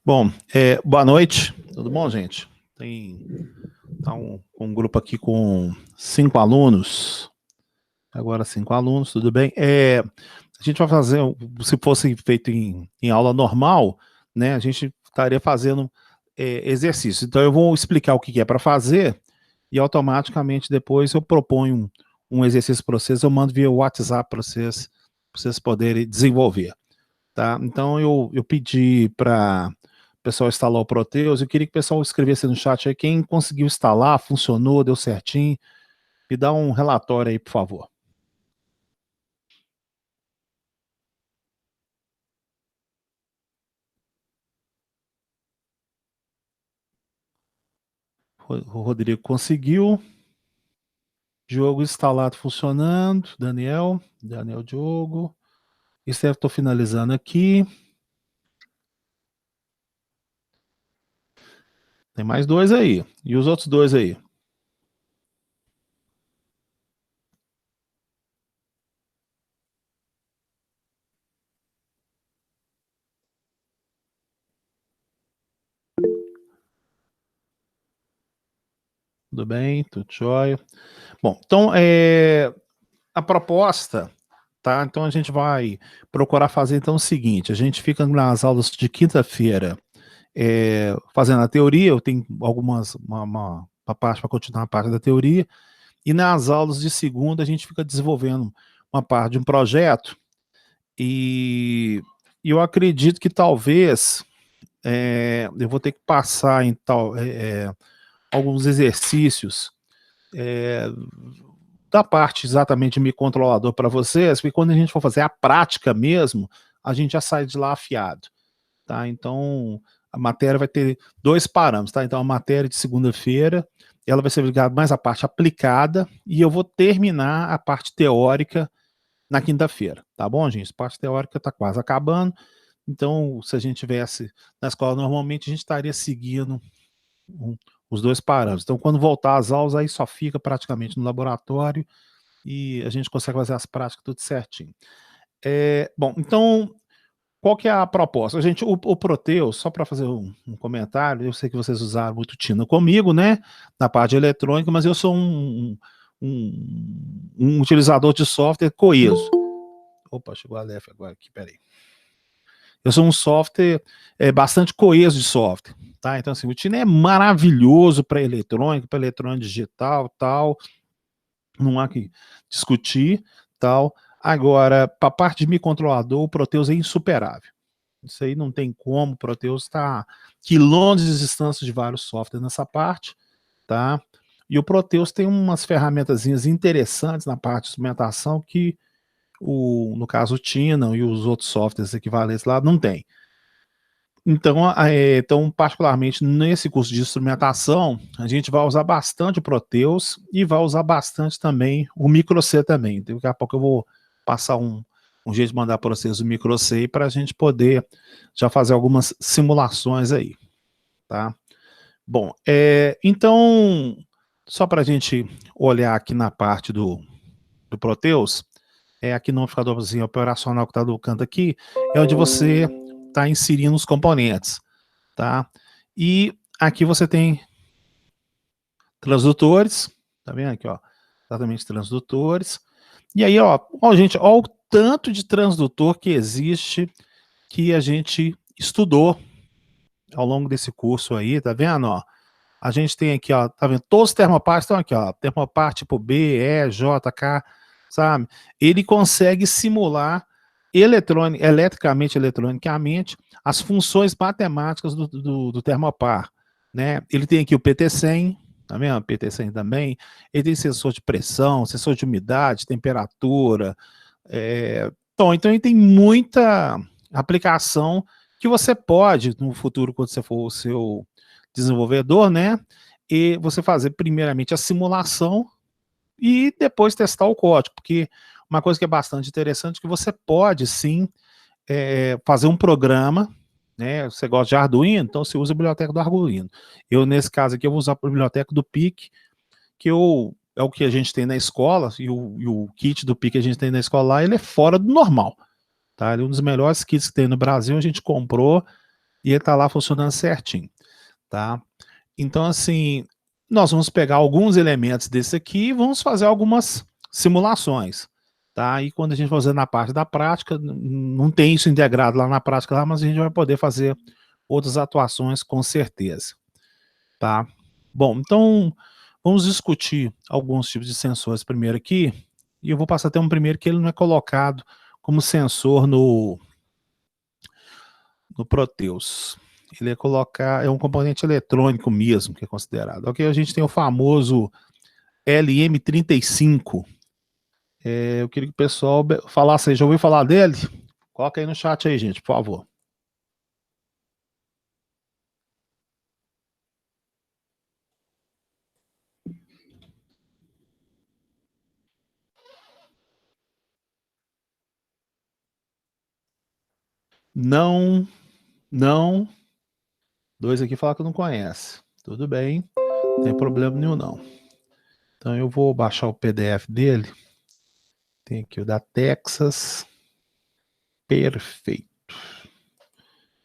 Bom, boa noite, tudo bom, gente? Tá um grupo aqui com 5 alunos, agora 5 alunos, tudo bem? A gente vai fazer, se fosse feito em aula normal, né, a gente estaria fazendo exercício. Então eu vou explicar o que é para fazer e automaticamente depois eu proponho um exercício para vocês, eu mando via WhatsApp para vocês poderem desenvolver, tá? Então eu pedi para o pessoal instalar o Proteus. Eu queria que o pessoal escrevesse no chat aí quem conseguiu instalar, funcionou, deu certinho. Me dá um relatório aí, por favor. O Rodrigo conseguiu. Jogo instalado funcionando. Daniel Diogo. Isso eu estou finalizando aqui. Tem mais dois aí. E os outros dois aí? Tudo bem? Tudo jóia? Bom, então a proposta, tá? Então a gente vai procurar fazer então o seguinte: a gente fica nas aulas de quinta-feira fazendo a teoria. Eu tenho uma parte para continuar a parte da teoria, e nas aulas de segunda a gente fica desenvolvendo uma parte de um projeto, e eu acredito que talvez eu vou ter que passar em alguns exercícios é, da parte exatamente de microcontrolador para vocês, porque quando a gente for fazer a prática mesmo, a gente já sai de lá afiado, tá? Então, a matéria vai ter dois parâmetros, tá? Então, a matéria de segunda-feira, ela vai ser ligada mais à parte aplicada, e eu vou terminar a parte teórica na quinta-feira, tá bom, gente? A parte teórica está quase acabando, então, se a gente tivesse na escola normalmente, a gente estaria seguindo um, os dois parâmetros. Então, quando voltar às aulas, aí só fica praticamente no laboratório e a gente consegue fazer as práticas tudo certinho. Bom, então, qual que é a proposta? Gente, o Proteus, só para fazer um comentário, eu sei que vocês usaram muito Tina comigo, né, na parte de eletrônica, mas eu sou um utilizador de software coeso. Opa, chegou a Aleph agora aqui, peraí. Eu sou um software bastante coeso de software, tá? Então, assim, o Tina é maravilhoso para eletrônica digital, tal, não há que discutir, tal. Agora, para a parte de microcontrolador, o Proteus é insuperável. Isso aí não tem como, o Proteus está quilômetros de distância de vários softwares nessa parte, tá? E o Proteus tem umas ferramentazinhas interessantes na parte de instrumentação que, no caso, o Tina e os outros softwares equivalentes lá não tem. Então, particularmente nesse curso de instrumentação, a gente vai usar bastante o Proteus e vai usar bastante também o Micro-C também. Daqui a pouco eu vou passar um jeito de mandar para vocês o Micro-C para a gente poder já fazer algumas simulações aí, tá? Bom, então, só para a gente olhar aqui na parte do Proteus, aqui no amplificadorzinho operacional que está do canto aqui, é onde você está inserindo os componentes, tá? E aqui você tem transdutores, tá vendo aqui, ó? Exatamente, transdutores. E aí, ó, gente, ó o tanto de transdutor que existe, que a gente estudou ao longo desse curso aí, tá vendo, ó? A gente tem aqui, ó, tá vendo? Todos os termopares estão aqui, ó. Termopar tipo B, E, J, K, sabe? Ele consegue simular eletronicamente, as funções matemáticas do termopar, né? Ele tem aqui o PT100, tá vendo? PT100 também. Ele tem sensor de pressão, sensor de umidade, temperatura. Então ele tem muita aplicação que você pode, no futuro, quando você for o seu desenvolvedor, né? E você fazer primeiramente a simulação e depois testar o código, porque uma coisa que é bastante interessante é que você pode sim fazer um programa, né? Você gosta de Arduino, então você usa a biblioteca do Arduino. Eu, nesse caso aqui, eu vou usar a biblioteca do PIC, que é o que a gente tem na escola, e o kit do PIC que a gente tem na escola lá, ele é fora do normal, tá? Ele é um dos melhores kits que tem no Brasil, a gente comprou, e ele tá lá funcionando certinho, tá? Então, assim, nós vamos pegar alguns elementos desse aqui e vamos fazer algumas simulações, tá? E quando a gente fazer na parte da prática, não tem isso integrado lá na prática, lá, mas a gente vai poder fazer outras atuações com certeza, tá? Bom, então vamos discutir alguns tipos de sensores primeiro aqui, e eu vou passar até um primeiro que ele não é colocado como sensor no Proteus. Ele é um componente eletrônico mesmo, que é considerado. Ok, a gente tem o famoso LM35. Eu queria que o pessoal falasse aí, já ouviu falar dele? Coloca aí no chat aí, gente, por favor. Não, não. Dois aqui falam que não conhece. Tudo bem, não tem problema nenhum não. Então eu vou baixar o PDF dele. Tem aqui o da Texas. Perfeito.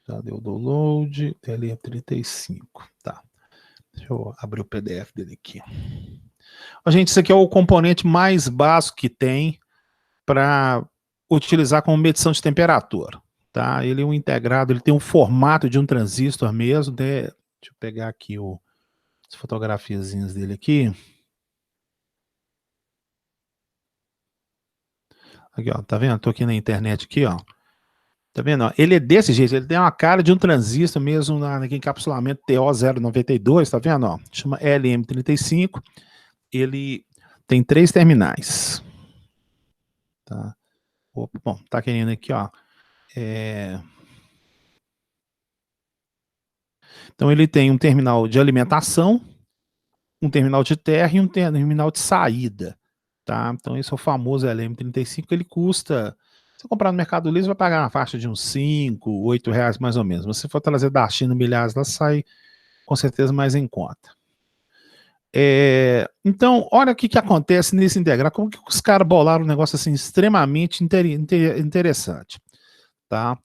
Já deu download. LM35. Tá. Deixa eu abrir o PDF dele aqui. Gente, isso aqui é o componente mais básico que tem para utilizar como medição de temperatura, tá? Ele é um integrado, ele tem um formato de um transistor mesmo, né? Deixa eu pegar aqui as fotografiazinhas dele aqui. Aqui, ó, tá vendo? Tô aqui na internet aqui, ó. Tá vendo? Ele é desse jeito, ele tem uma cara de um transistor mesmo naquele encapsulamento TO092, tá vendo? Ó, chama LM35. Ele tem 3 terminais. Tá? Opa, bom, tá querendo aqui, ó. Então ele tem um terminal de alimentação, um terminal de terra e um terminal de saída. Tá? Então esse é o famoso LM35, ele custa, se comprar no Mercado Livre, vai pagar na faixa de uns 5, 8 reais mais ou menos. Mas se for trazer da China milhares, ela sai com certeza mais em conta. Então, olha o que acontece nesse integral, como que os caras bolaram um negócio assim extremamente interessante, tá?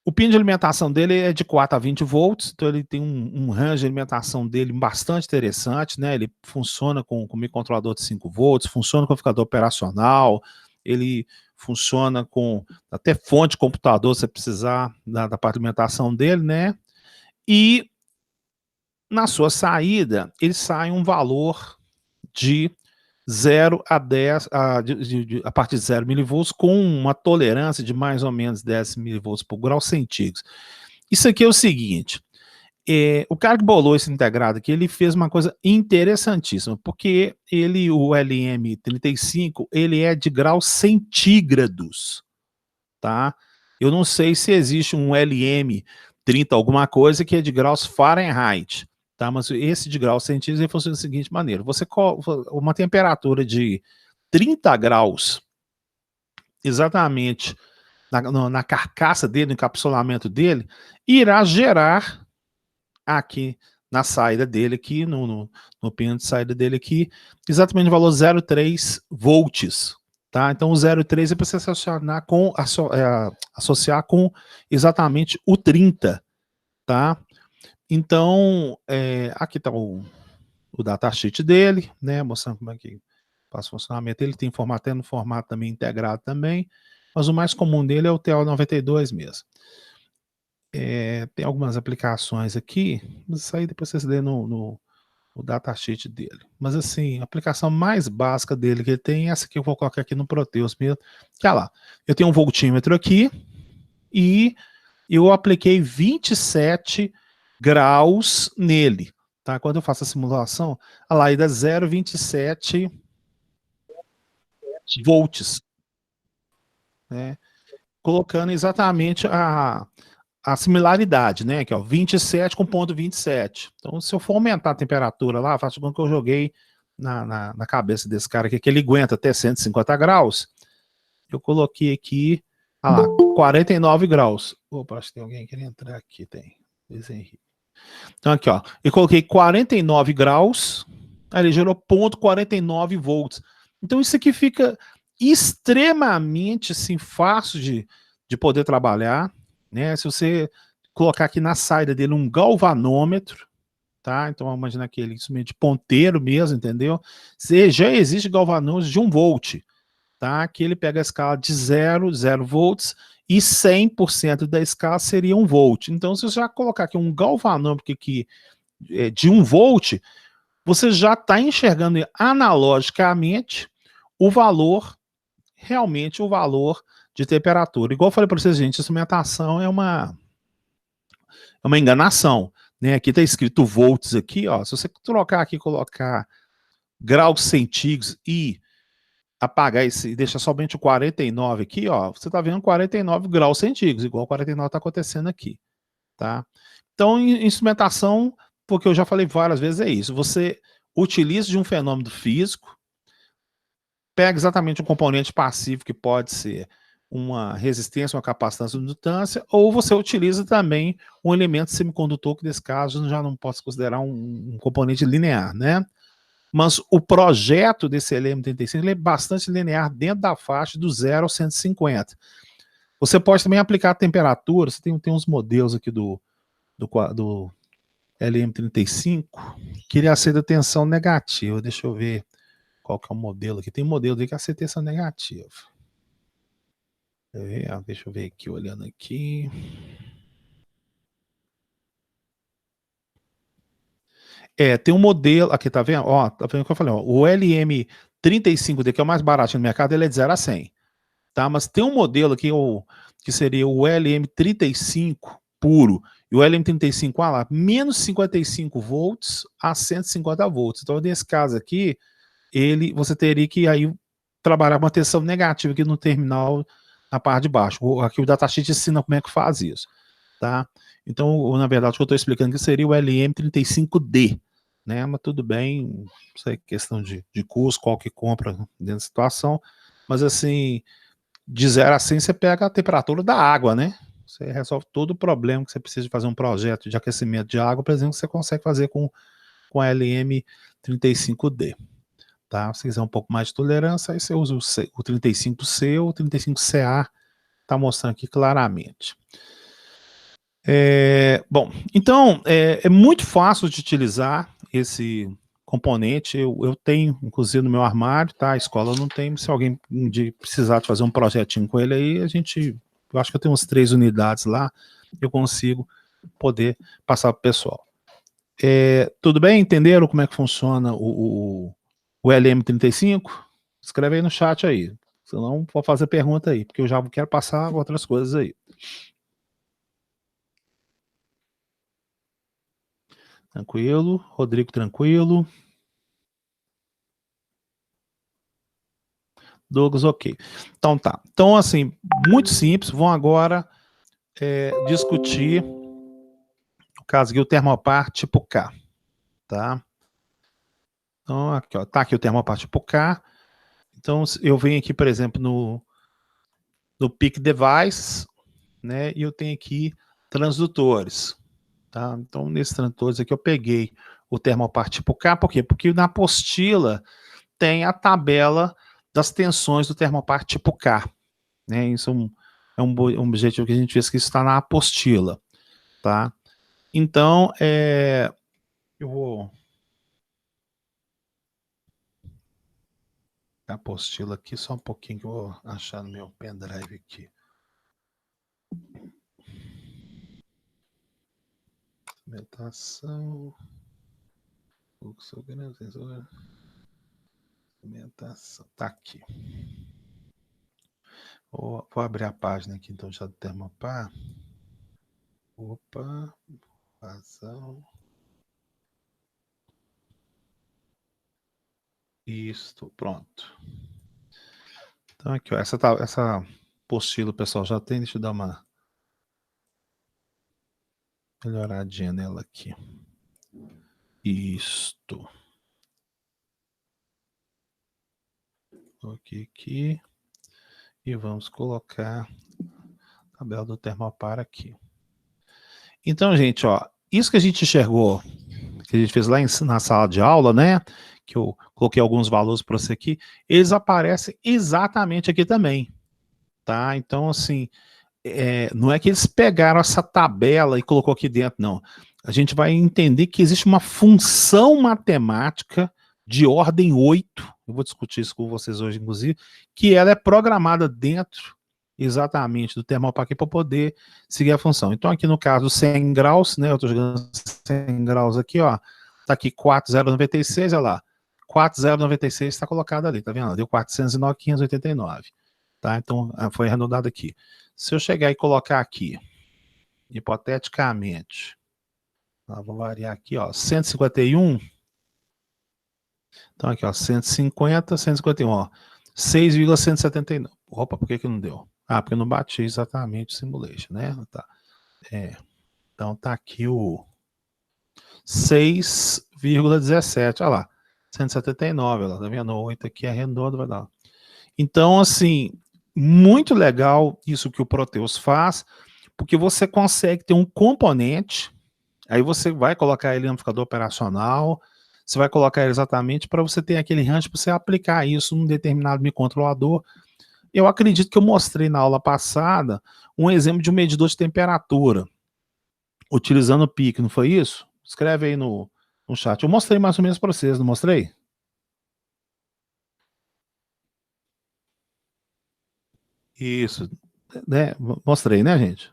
O pino de alimentação dele é de 4 a 20 volts, então ele tem um range de alimentação dele bastante interessante, né? Ele funciona com microcontrolador de 5 volts, funciona com amplificador operacional, ele funciona com até fonte de computador, se você precisar da parte de alimentação dele, né? E na sua saída, ele sai um valor de 0 a 10, a partir de 0 milivolts, com uma tolerância de mais ou menos 10 milivolts por grau centígrados. Isso aqui é o seguinte, o cara que bolou esse integrado aqui, ele fez uma coisa interessantíssima, porque o LM35, ele é de graus centígrados, tá? Eu não sei se existe um LM30 alguma coisa que é de graus Fahrenheit, tá? Mas esse de graus centígrados, ele funciona da seguinte maneira, você uma temperatura de 30 graus, exatamente na carcaça dele, no encapsulamento dele, irá gerar aqui na saída dele, aqui no pino de saída dele aqui, exatamente o valor 0,3 volts, tá? Então o 0,3 é para você associar com exatamente o 30, tá? Então, aqui está o datasheet dele, né? Mostrando como é que faz o funcionamento. Ele tem formato, no formato também integrado também, mas o mais comum dele é o TO92 mesmo. Tem algumas aplicações aqui, mas isso aí depois vocês lêem no datasheet dele. Mas assim, a aplicação mais básica dele que ele tem é essa que eu vou colocar aqui no Proteus mesmo. Que olha lá, eu tenho um voltímetro aqui e eu apliquei 27 graus nele. Tá? Quando eu faço a simulação, olha lá, ele dá 0,27 volts. Né? Colocando exatamente a similaridade, né? Aqui, ó, 27 com ponto 27. Então, se eu for aumentar a temperatura lá, faço com que eu joguei na cabeça desse cara aqui, que ele aguenta até 150 graus. Eu coloquei aqui, olha lá, 49 graus. Opa, acho que tem alguém querendo entrar aqui, tem. Então, aqui, ó, eu coloquei 49 graus, aí ele gerou ponto 49 volts. Então, isso aqui fica extremamente, assim, fácil de poder trabalhar, né? Se você colocar aqui na saída dele um galvanômetro, tá? Então vamos imaginar aquele instrumento de ponteiro mesmo, entendeu? Já existe galvanômetro de 1 volt, tá? Que ele pega a escala de 0 volts, e 100% da escala seria 1 volt. Então, se você já colocar aqui um galvanômetro aqui, de 1 volt, você já está enxergando analogicamente o valor, realmente o valor de temperatura. Igual eu falei para vocês, gente, instrumentação é uma enganação, né? Aqui está escrito volts aqui, ó. Se você trocar aqui, colocar graus centígrados e apagar esse e deixar somente o 49 aqui, ó, você está vendo 49 graus centígrados, igual 49 está acontecendo aqui, tá? Então, instrumentação, porque eu já falei várias vezes, é isso. Você utiliza de um fenômeno físico, pega exatamente um componente passivo, que pode ser uma resistência, uma capacitância, uma indutância, ou você utiliza também um elemento semicondutor, que nesse caso já não posso considerar um componente linear, né? Mas o projeto desse LM35 ele é bastante linear dentro da faixa do 0 ao 150. Você pode também aplicar a temperatura, você tem uns modelos aqui do LM35, que ele aceita tensão negativa. Deixa eu ver qual que é o modelo aqui. Tem modelo aí que aceita tensão negativa. Deixa eu ver aqui, olhando aqui. Tem um modelo, aqui tá vendo? Ó, tá vendo o que eu falei? Ó, o LM35D, que é o mais barato no mercado, ele é de 0 a 100. Tá? Mas tem um modelo aqui, que seria o LM35 puro, e o LM35 lá, menos 55 volts a 150 volts. Então, nesse caso aqui, você teria que aí trabalhar uma tensão negativa aqui no terminal, na parte de baixo. Aqui o datasheet ensina como é que faz isso, tá? Então, na verdade, o que eu estou explicando aqui seria o LM35D, né? Mas tudo bem, isso é questão de custo, qual que compra dentro da situação, mas assim, de 0 a 100 você pega a temperatura da água, né? Você resolve todo o problema que você precisa de fazer um projeto de aquecimento de água, por exemplo, que você consegue fazer com a LM35D. Tá? Se quiser um pouco mais de tolerância, aí você usa o 35C ou o 35CA, tá mostrando aqui claramente. Bom, então, é muito fácil de utilizar esse componente. Eu tenho, inclusive, no meu armário, tá? A escola não tem. Se alguém precisar de fazer um projetinho com ele aí, eu acho que eu tenho uns 3 unidades lá, eu consigo poder passar para o pessoal. Tudo bem? Entenderam como é que funciona o LM35? Escreve aí no chat aí, senão vou fazer pergunta aí, porque eu já quero passar outras coisas aí. Tranquilo, Rodrigo, tranquilo. Douglas, ok. Então tá. Então, assim, muito simples. Vão agora discutir o caso aqui, o termopar tipo K, tá? Então, aqui, ó, tá aqui o termopar tipo K. Então, eu venho aqui, por exemplo, no Peak Device, né? E eu tenho aqui transdutores, tá? Então, nesses transdutores aqui eu peguei o termopar tipo K, por quê? Porque na apostila tem a tabela das tensões do termopar tipo K, né? Isso é um objetivo que a gente fez, que isso está na apostila, tá? Então, eu vou a apostila aqui, só um pouquinho que eu vou achar no meu pendrive aqui. Instrumentação, fluxograma, sensor, instrumentação, tá aqui. Vou abrir a página aqui, então, já do termopar. Opa, vazão. Isto, pronto. Então, aqui, ó, essa apostila, pessoal, já tem, deixa eu dar uma melhoradinha nela aqui. Isto. Ok, aqui. E vamos colocar a tabela do termopar aqui. Então, gente, ó, isso que a gente enxergou, que a gente fez lá na sala de aula, né, que eu coloquei alguns valores para você aqui, eles aparecem exatamente aqui também, tá? Então, assim, não é que eles pegaram essa tabela e colocou aqui dentro, não. A gente vai entender que existe uma função matemática de ordem 8, eu vou discutir isso com vocês hoje, inclusive, que ela é programada dentro exatamente do termopar aqui para poder seguir a função. Então aqui no caso 100 graus, né, eu estou jogando 100 graus aqui, ó, tá aqui 4,096, olha lá, 4,096 está colocado ali, tá vendo? Deu 409,589, tá? Então foi arredondado aqui. Se eu chegar e colocar aqui, hipoteticamente, vou variar aqui, ó, 151, então aqui, ó, 150, 151, ó, 6,179. Opa, por que não deu? Ah, porque eu não bati exatamente o simulation, né? Tá. Então tá aqui o 6,17, olha lá, 179, olha lá, tá vendo? 8 aqui é redondo, vai dar. Então, assim, muito legal isso que o Proteus faz, porque você consegue ter um componente, aí você vai colocar ele no amplificador operacional, você vai colocar ele exatamente para você ter aquele range para você aplicar isso num determinado microcontrolador. Eu acredito que eu mostrei na aula passada um exemplo de um medidor de temperatura, utilizando o PIC, não foi isso? Escreve aí no chat. Eu mostrei mais ou menos para vocês, não mostrei? Isso, né? Mostrei, né, gente?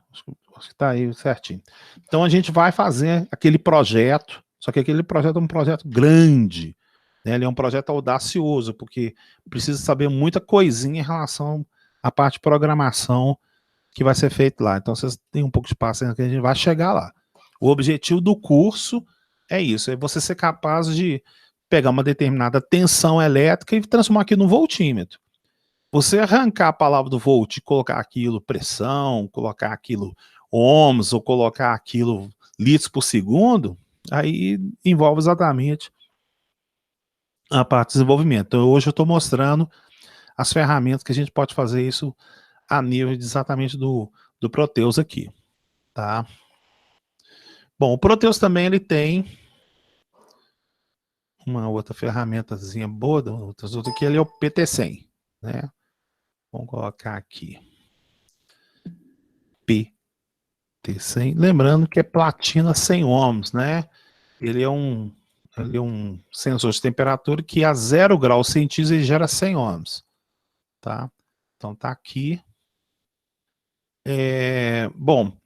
Acho que tá aí certinho. Então a gente vai fazer aquele projeto, só que aquele projeto é um projeto grande, né? Ele é um projeto audacioso, porque precisa saber muita coisinha em relação à parte de programação que vai ser feito lá. Então vocês têm um pouco de paciência que a gente vai chegar lá. O objetivo do curso é isso, é você ser capaz de pegar uma determinada tensão elétrica e transformar aquilo num voltímetro. Você arrancar a palavra do volt e colocar aquilo pressão, colocar aquilo ohms, ou colocar aquilo litros por segundo, aí envolve exatamente a parte de desenvolvimento. Então hoje eu estou mostrando as ferramentas que a gente pode fazer isso a nível exatamente do Proteus aqui, tá? Bom, o Proteus também ele tem uma outra ferramentazinha boa, outras aqui, ele é o PT100, né? Vamos colocar aqui. PT100, lembrando que é platina 100 ohms, né? Ele é um sensor de temperatura que a 0 graus centígrados ele gera 100 ohms, tá? Então tá aqui. Bom,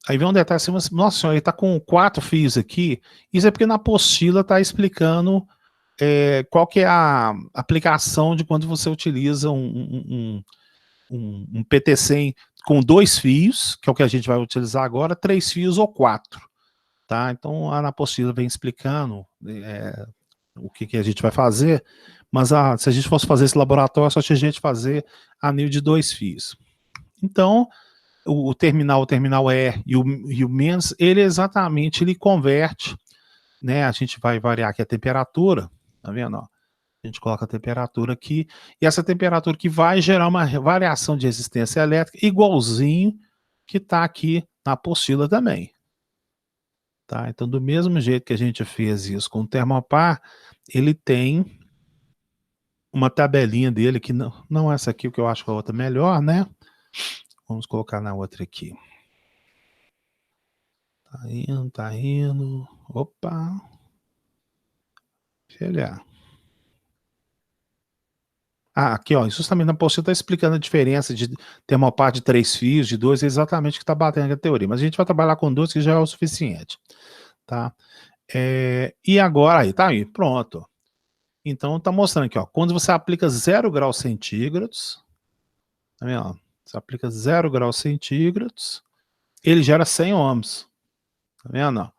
aí vem um detalhe assim, nossa senhora, ele tá com 4 fios aqui, isso é porque na apostila tá explicando qual que é a aplicação de quando você utiliza um PT100 com 2 fios, que é o que a gente vai utilizar agora, 3 fios ou 4, tá? Então a apostila vem explicando o que a gente vai fazer, mas se a gente fosse fazer esse laboratório, só tinha a gente fazer a nível de 2 fios. Então, o terminal E e o menos, ele exatamente, ele converte, né? A gente vai variar aqui a temperatura, tá vendo, ó? A gente coloca a temperatura aqui, e essa temperatura que vai gerar uma variação de resistência elétrica igualzinho que está aqui na apostila também. Tá? Então, do mesmo jeito que a gente fez isso com o termopar, ele tem uma tabelinha dele, que não essa aqui, que eu acho que a outra é melhor, né? Vamos colocar na outra aqui. Tá indo, tá indo. Opa! Deixa eu olhar. Aqui, ó, justamente na apostila está explicando a diferença de termopar de 3 fios, de 2, é exatamente o que está batendo aqui a teoria. Mas a gente vai trabalhar com 2, que já é o suficiente, tá? E agora, aí, tá aí, pronto. Então, tá mostrando aqui, ó, quando você aplica 0 graus centígrados, tá vendo, ó? Você aplica 0 graus centígrados, ele gera 100 ohms, tá vendo, ó?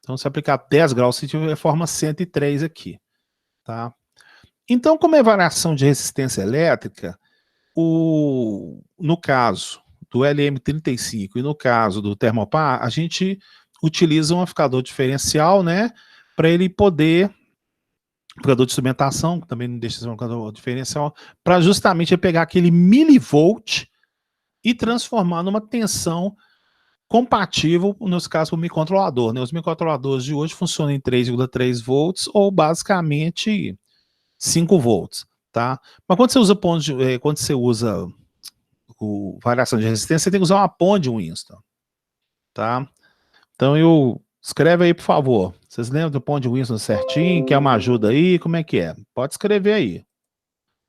Então, se aplicar 10 graus centígrados, ele forma 103 aqui, tá? Então, como é variação de resistência elétrica, no caso do LM35 e no caso do termopar, a gente utiliza um amplificador diferencial, né, para ele poder, amplificador de instrumentação, que também não deixa de ser um amplificador diferencial, para justamente pegar aquele milivolt e transformar numa tensão compatível, nos casos, para o microcontrolador, né? Os microcontroladores de hoje funcionam em 3,3 volts ou basicamente 5 volts, tá? Mas quando você usa variação de resistência, você tem que usar uma ponte Winston, tá? Então, escreve aí, por favor. Vocês lembram do ponte Winston certinho? Quer uma ajuda aí? Como é que é? Pode escrever aí.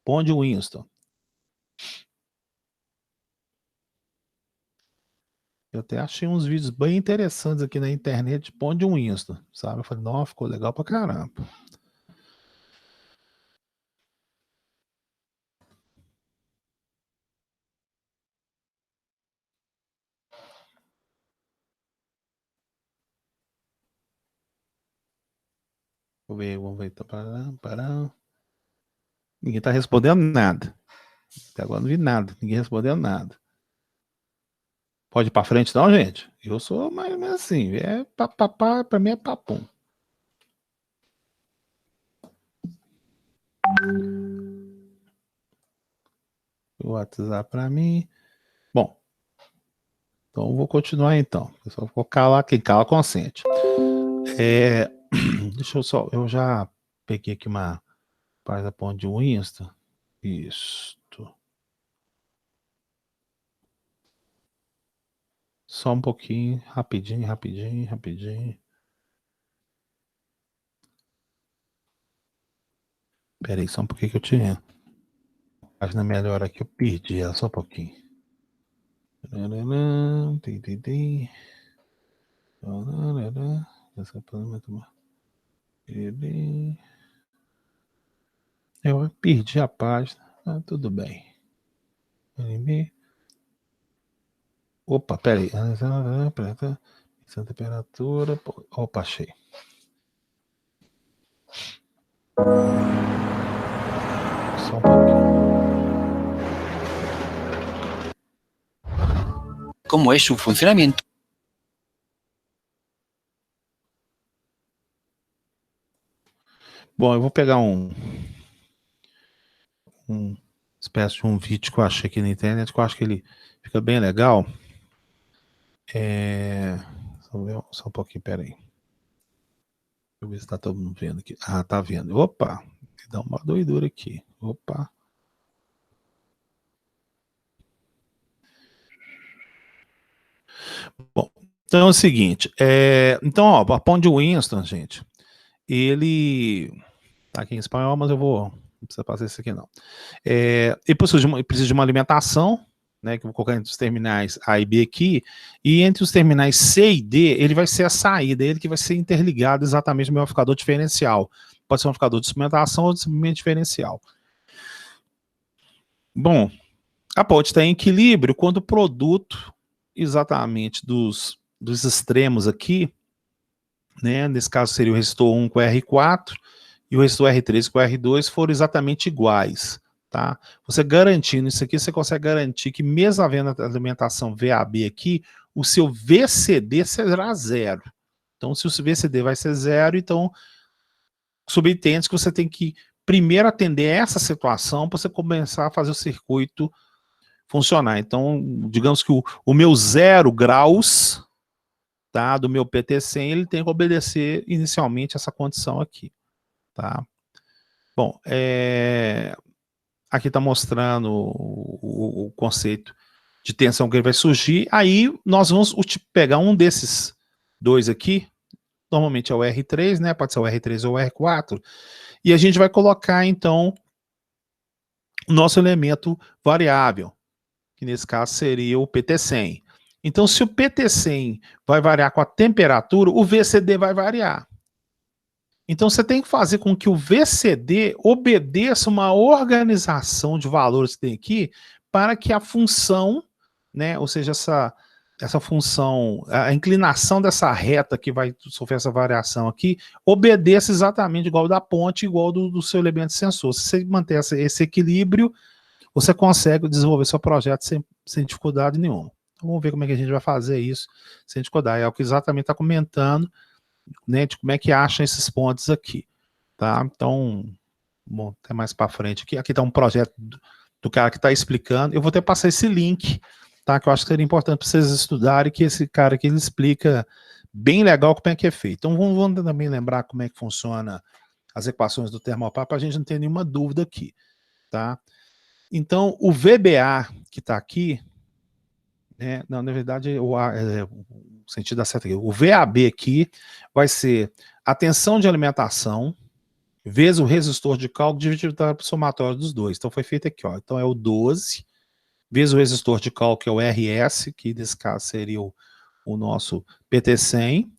Ponte Winston. Eu até achei uns vídeos bem interessantes aqui na internet de ponte Winston, sabe? Eu falei, nossa, ficou legal pra caramba. Vamos ver. Pará. Ninguém tá respondendo nada. Até agora não vi nada. Ninguém respondendo nada. Pode ir pra frente não, gente? Eu sou mais assim. Pra mim é papum. O WhatsApp pra mim. Bom. Então vou continuar então. Eu só vou calar. Quem cala consente. Deixa eu só. Eu já peguei aqui uma página ponte de Winston. Isto. Só um pouquinho, rapidinho. Pera aí, só um pouquinho que eu tinha. A página melhor aqui, eu perdi ela, só um pouquinho. Eu perdi a página, tudo bem. Opa, pera aí. Essa temperatura. Opa, achei. Só um pouquinho. ¿Cómo es su funcionamiento? Bom, eu vou pegar uma espécie de um vídeo que eu achei aqui na internet, que eu acho que ele fica bem legal. Só um pouquinho, pera aí. Deixa eu ver se tá todo mundo vendo aqui. Ah, tá vendo. Opa, dá uma doidura aqui. Opa. Bom, então é o seguinte. Então, ó, a ponte de Winston, gente, ele tá aqui em espanhol, mas eu vou. Não precisa fazer isso aqui, não. Ele precisa de uma alimentação, né? Que eu vou colocar entre os terminais A e B aqui, e entre os terminais C e D, ele vai ser a saída, ele que vai ser interligado exatamente no meu amplificador diferencial. Pode ser um amplificador de instrumentação ou de simplesmente diferencial. Bom, a ponte está em equilíbrio quando o produto exatamente dos extremos aqui, né? Nesse caso seria o resistor 1 com o R4 e o resistor R3 com o R2 foram exatamente iguais, tá? Você garantindo isso aqui, você consegue garantir que mesmo havendo a alimentação VAB aqui, o seu VCD será zero. Então, se o VCD vai ser zero, então subentende que você tem que primeiro atender essa situação para você começar a fazer o circuito funcionar. Então, digamos que o meu 0 graus, tá, do meu PT100, ele tem que obedecer inicialmente essa condição aqui, tá? Bom, aqui está mostrando o conceito de tensão que ele vai surgir. Aí nós vamos pegar um desses dois aqui, normalmente é o R3, né? Pode ser o R3 ou o R4, e a gente vai colocar então o nosso elemento variável, que nesse caso seria o PT100. Então, se o PT100 vai variar com a temperatura, o VCD vai variar. Então, você tem que fazer com que o VCD obedeça uma organização de valores que tem aqui para que a função, né, ou seja, essa função, a inclinação dessa reta que vai sofrer essa variação aqui, obedeça exatamente igual da ponte, igual do seu elemento sensor. Se você manter esse equilíbrio, você consegue desenvolver seu projeto sem dificuldade nenhuma. Então, vamos ver como é que a gente vai fazer isso sem dificuldade. É o que exatamente está comentando, né, de como é que acham esses pontos aqui, tá? Então, bom, até mais para frente aqui. Aqui está um projeto do cara que está explicando. Eu vou até passar esse link, tá? Que eu acho que seria importante para vocês estudarem, que esse cara aqui ele explica bem legal como é que é feito. Então, vamos também lembrar como é que funciona as equações do termopar para a gente não ter nenhuma dúvida aqui, tá? Então, o VBA que está aqui, né, não, na verdade, o sentido da seta aqui. O VAB aqui vai ser a tensão de alimentação vezes o resistor de cálculo dividido pelo somatório dos dois. Então, foi feito aqui, ó. Então, é o 12 vezes o resistor de cálculo, que é o RS, que nesse caso seria o nosso PT100,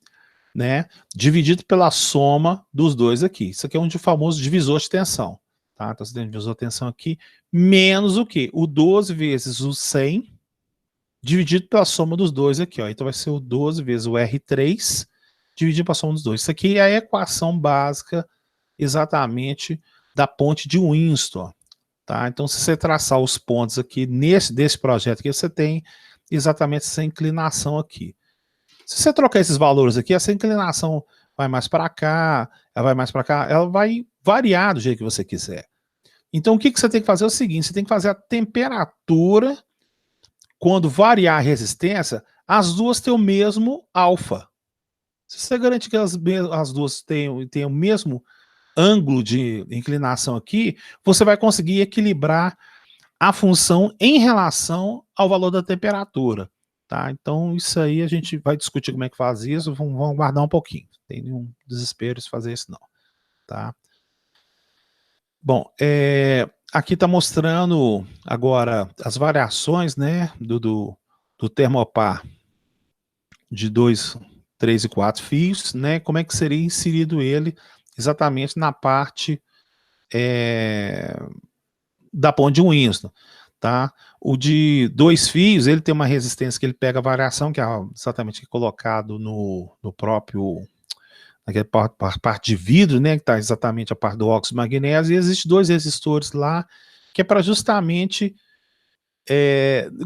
né, dividido pela soma dos dois aqui. Isso aqui é um famoso divisor de tensão. Tá? Então, você tem um divisor de tensão aqui, menos o quê? O 12 vezes o 100, dividido pela soma dos dois aqui. Ó. Então, vai ser o 12 vezes o R3, dividido pela soma dos dois. Isso aqui é a equação básica, exatamente, da ponte de Winston. Tá? Então, se você traçar os pontos aqui desse projeto aqui, você tem exatamente essa inclinação aqui. Se você trocar esses valores aqui, essa inclinação vai mais para cá, ela vai mais para cá, ela vai variar do jeito que você quiser. Então, o que você tem que fazer é o seguinte, você tem que fazer a temperatura, quando variar a resistência, as duas têm o mesmo alfa. Se você garantir que as duas têm o mesmo ângulo de inclinação aqui, você vai conseguir equilibrar a função em relação ao valor da temperatura. Tá? Então, isso aí a gente vai discutir como é que faz isso, vamos aguardar um pouquinho. Não tem nenhum desespero de fazer isso, não. Tá? Bom, aqui está mostrando agora as variações, né, do termopar de 2, 3 e 4 fios, né, como é que seria inserido ele exatamente na parte da ponte de Winston. Tá? O de 2 fios, ele tem uma resistência que ele pega a variação, que é exatamente colocado no próprio, naquela parte de vidro, né, que está exatamente a parte do óxido de magnésio, e existe 2 resistores lá, que é para justamente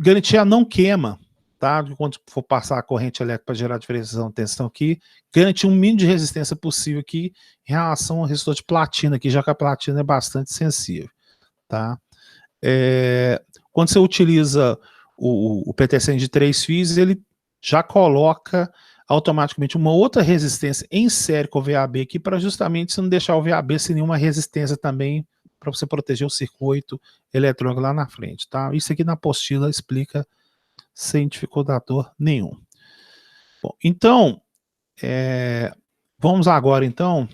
garantir a não queima, tá? Quando for passar a corrente elétrica para gerar diferenciação de tensão aqui, garantir um mínimo de resistência possível aqui em relação ao resistor de platina aqui, já que a platina é bastante sensível, tá? Quando você utiliza o PT100 de 3 fios, ele já coloca automaticamente uma outra resistência em série com o VAB aqui, para justamente você não deixar o VAB sem nenhuma resistência também, para você proteger o circuito eletrônico lá na frente, tá? Isso aqui na apostila explica sem dificultador nenhum. Bom, então, vamos agora então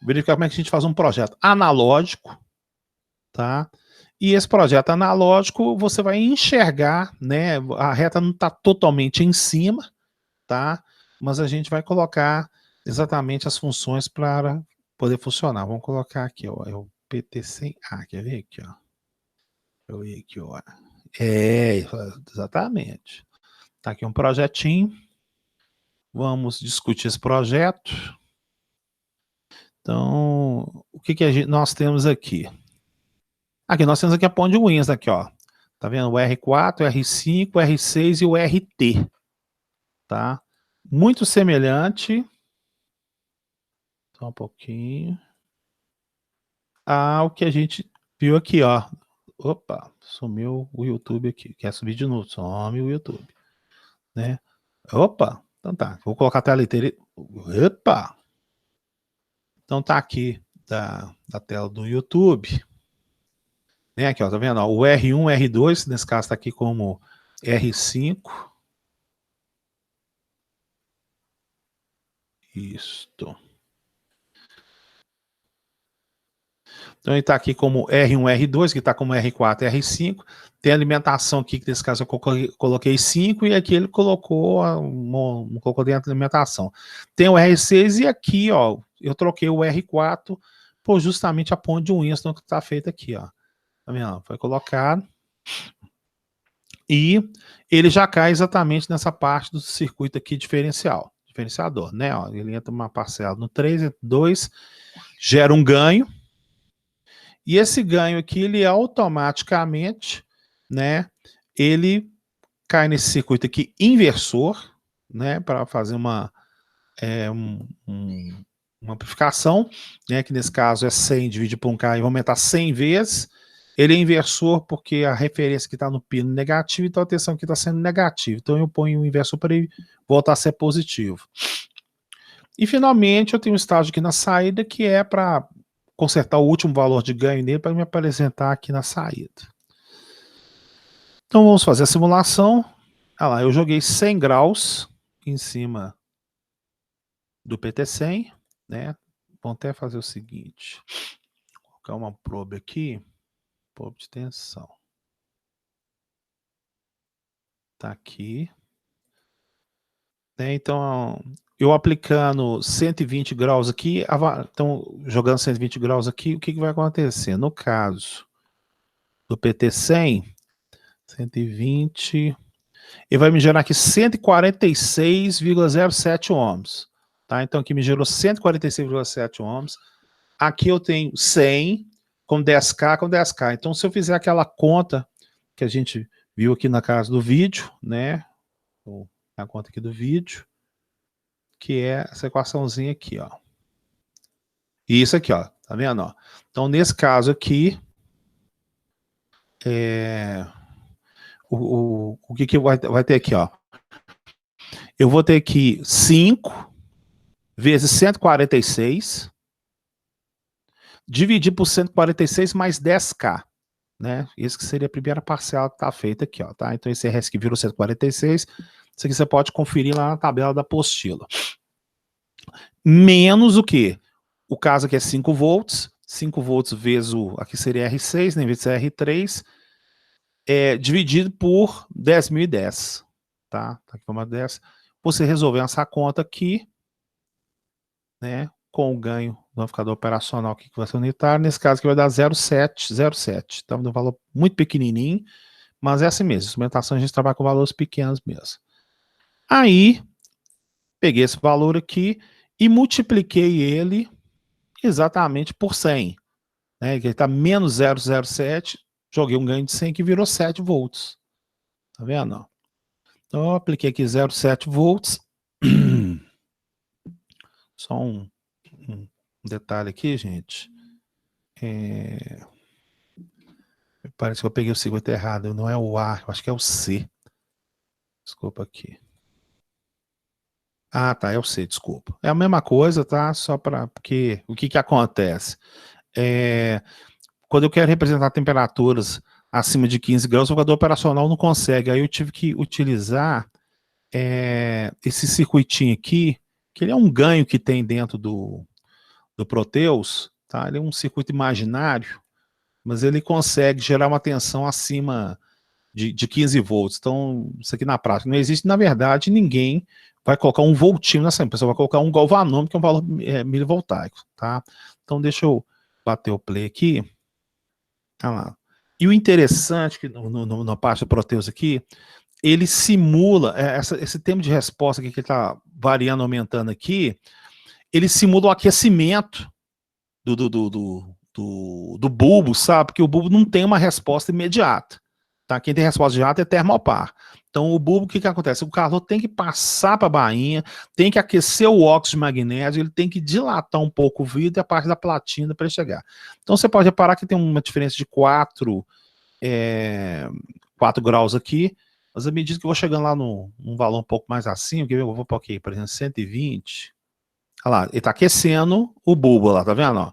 verificar como é que a gente faz um projeto analógico, tá? E esse projeto analógico, você vai enxergar, né? A reta não está totalmente em cima, tá? Mas a gente vai colocar exatamente as funções para poder funcionar. Vamos colocar aqui, ó, é o PT100A, quer ver aqui, ó? Eu ver aqui, ó. Exatamente. Tá aqui um projetinho. Vamos discutir esse projeto. Então, o que nós temos aqui? Aqui nós temos aqui a ponte de Winston, aqui, ó. Tá vendo? O R4, o R5, o R6 e o RT. Tá? Muito semelhante. Só um pouquinho. O que a gente viu aqui, ó. Opa, sumiu o YouTube aqui. Quer subir de novo? Some o YouTube. Né? Opa, então tá. Vou colocar a tela inteira. Opa! Então tá aqui da tela do YouTube. Né, aqui, ó, tá vendo? Ó, o R1, R2, nesse caso tá aqui como R5. Isto. Então ele está aqui como R1, R2, que está como R4, R5. Tem alimentação aqui, que nesse caso eu coloquei 5, e aqui ele colocou, não colocou dentro da alimentação. Tem o R6 e aqui, ó, eu troquei o R4 por justamente a ponte de Winston que está feita aqui, ó. Tá vendo? Foi colocado. E ele já cai exatamente nessa parte do circuito aqui diferenciador, né? Ó, ele entra uma parcela no 3, 2, gera um ganho. E esse ganho aqui, ele automaticamente, né, ele cai nesse circuito aqui inversor, né, para fazer uma amplificação, né, que nesse caso é 100 dividido por 1K e vai aumentar 100 vezes. Ele é inversor porque a referência que está no pino é negativa, então a tensão aqui está sendo negativa. Então eu ponho o inversor para ele voltar a ser positivo. E finalmente eu tenho um estágio aqui na saída que é para consertar o último valor de ganho nele para me apresentar aqui na saída. Então vamos fazer a simulação. Olha lá, eu joguei 100 graus em cima do PT100, né? Vamos até fazer o seguinte. Vou colocar uma probe aqui. Probe de tensão. Tá aqui. Né? Então, eu aplicando 120 graus aqui, então, jogando 120 graus aqui, o que vai acontecer? No caso do PT100, 120, ele vai me gerar aqui 146,07 ohms. Tá? Então, aqui me gerou 146,7 ohms. Aqui eu tenho 100 com 10K com 10K. Então, se eu fizer aquela conta que a gente viu aqui na casa do vídeo, né? A conta aqui do vídeo, que é essa equaçãozinha aqui, ó. E isso aqui, ó, tá vendo, ó? Então, nesse caso aqui, o que vai ter aqui, ó? Eu vou ter aqui 5 vezes 146, dividir por 146 mais 10K, né? Isso que seria a primeira parcela que tá feita aqui, ó, tá? Então, esse RS que virou 146, isso aqui você pode conferir lá na tabela da apostila. Menos o quê? O caso aqui é 5 volts, 5 volts vezes aqui seria R6, né, em vez de ser R3, dividido por 10.010, tá? Tá aqui uma 10. Você resolveu essa conta aqui, né, com o ganho do amplificador operacional aqui que vai ser unitário, nesse caso aqui vai dar 0,707, então um valor muito pequenininho, mas é assim mesmo, instrumentação a gente trabalha com valores pequenos mesmo. Aí, peguei esse valor aqui e multipliquei ele exatamente por 100, né, que ele está menos 0,07, joguei um ganho de 100 que virou 7 volts. Tá vendo? Então eu apliquei aqui 0,7 volts. Só um detalhe aqui, gente. Parece que eu peguei o circuito errado. Não é o A, eu acho que é o C. Desculpa aqui. Ah, tá, é o C, desculpa. É a mesma coisa, tá? Só para... Porque o que acontece? Quando eu quero representar temperaturas acima de 15 graus, o jogador operacional não consegue. Aí eu tive que utilizar esse circuitinho aqui, que ele é um ganho que tem dentro do Proteus, tá? Ele é um circuito imaginário, mas ele consegue gerar uma tensão acima de 15 volts. Então, isso aqui na prática não existe. Na verdade, ninguém vai colocar um voltinho nessa, a pessoa vai colocar um galvanômetro, que é um valor milivoltaico, tá? Então, deixa eu bater o play aqui. Olha lá. E o interessante, que na parte do Proteus aqui, ele simula, esse tempo de resposta aqui que está variando, aumentando aqui, ele simula o aquecimento do bulbo, sabe? Porque o bulbo não tem uma resposta imediata. Tá? Quem tem resposta imediata é termopar. Então, o bulbo, o que acontece? O calor tem que passar para a bainha, tem que aquecer o óxido de magnésio, ele tem que dilatar um pouco o vidro e a parte da platina para ele chegar. Então, você pode reparar que tem uma diferença de 4 graus aqui, mas à medida que eu vou chegando lá num valor um pouco mais acima, eu vou para aqui, por exemplo, 120. Olha lá, ele está aquecendo o bulbo lá, tá vendo? Ó?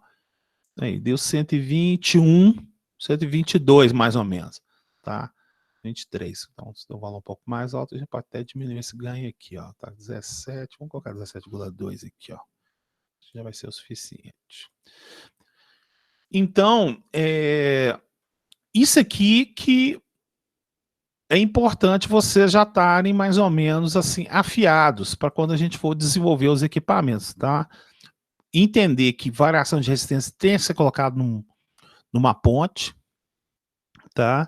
Aí, deu 121, 122 mais ou menos, tá? 23. Então, se der um valor um pouco mais alto, a gente pode até diminuir esse ganho aqui, ó. Tá 17, vamos colocar 17,2 aqui, ó. Já vai ser o suficiente. Então, isso aqui que é importante vocês já estarem mais ou menos assim afiados para quando a gente for desenvolver os equipamentos, tá? Entender que variação de resistência tem que ser colocado numa ponte, tá?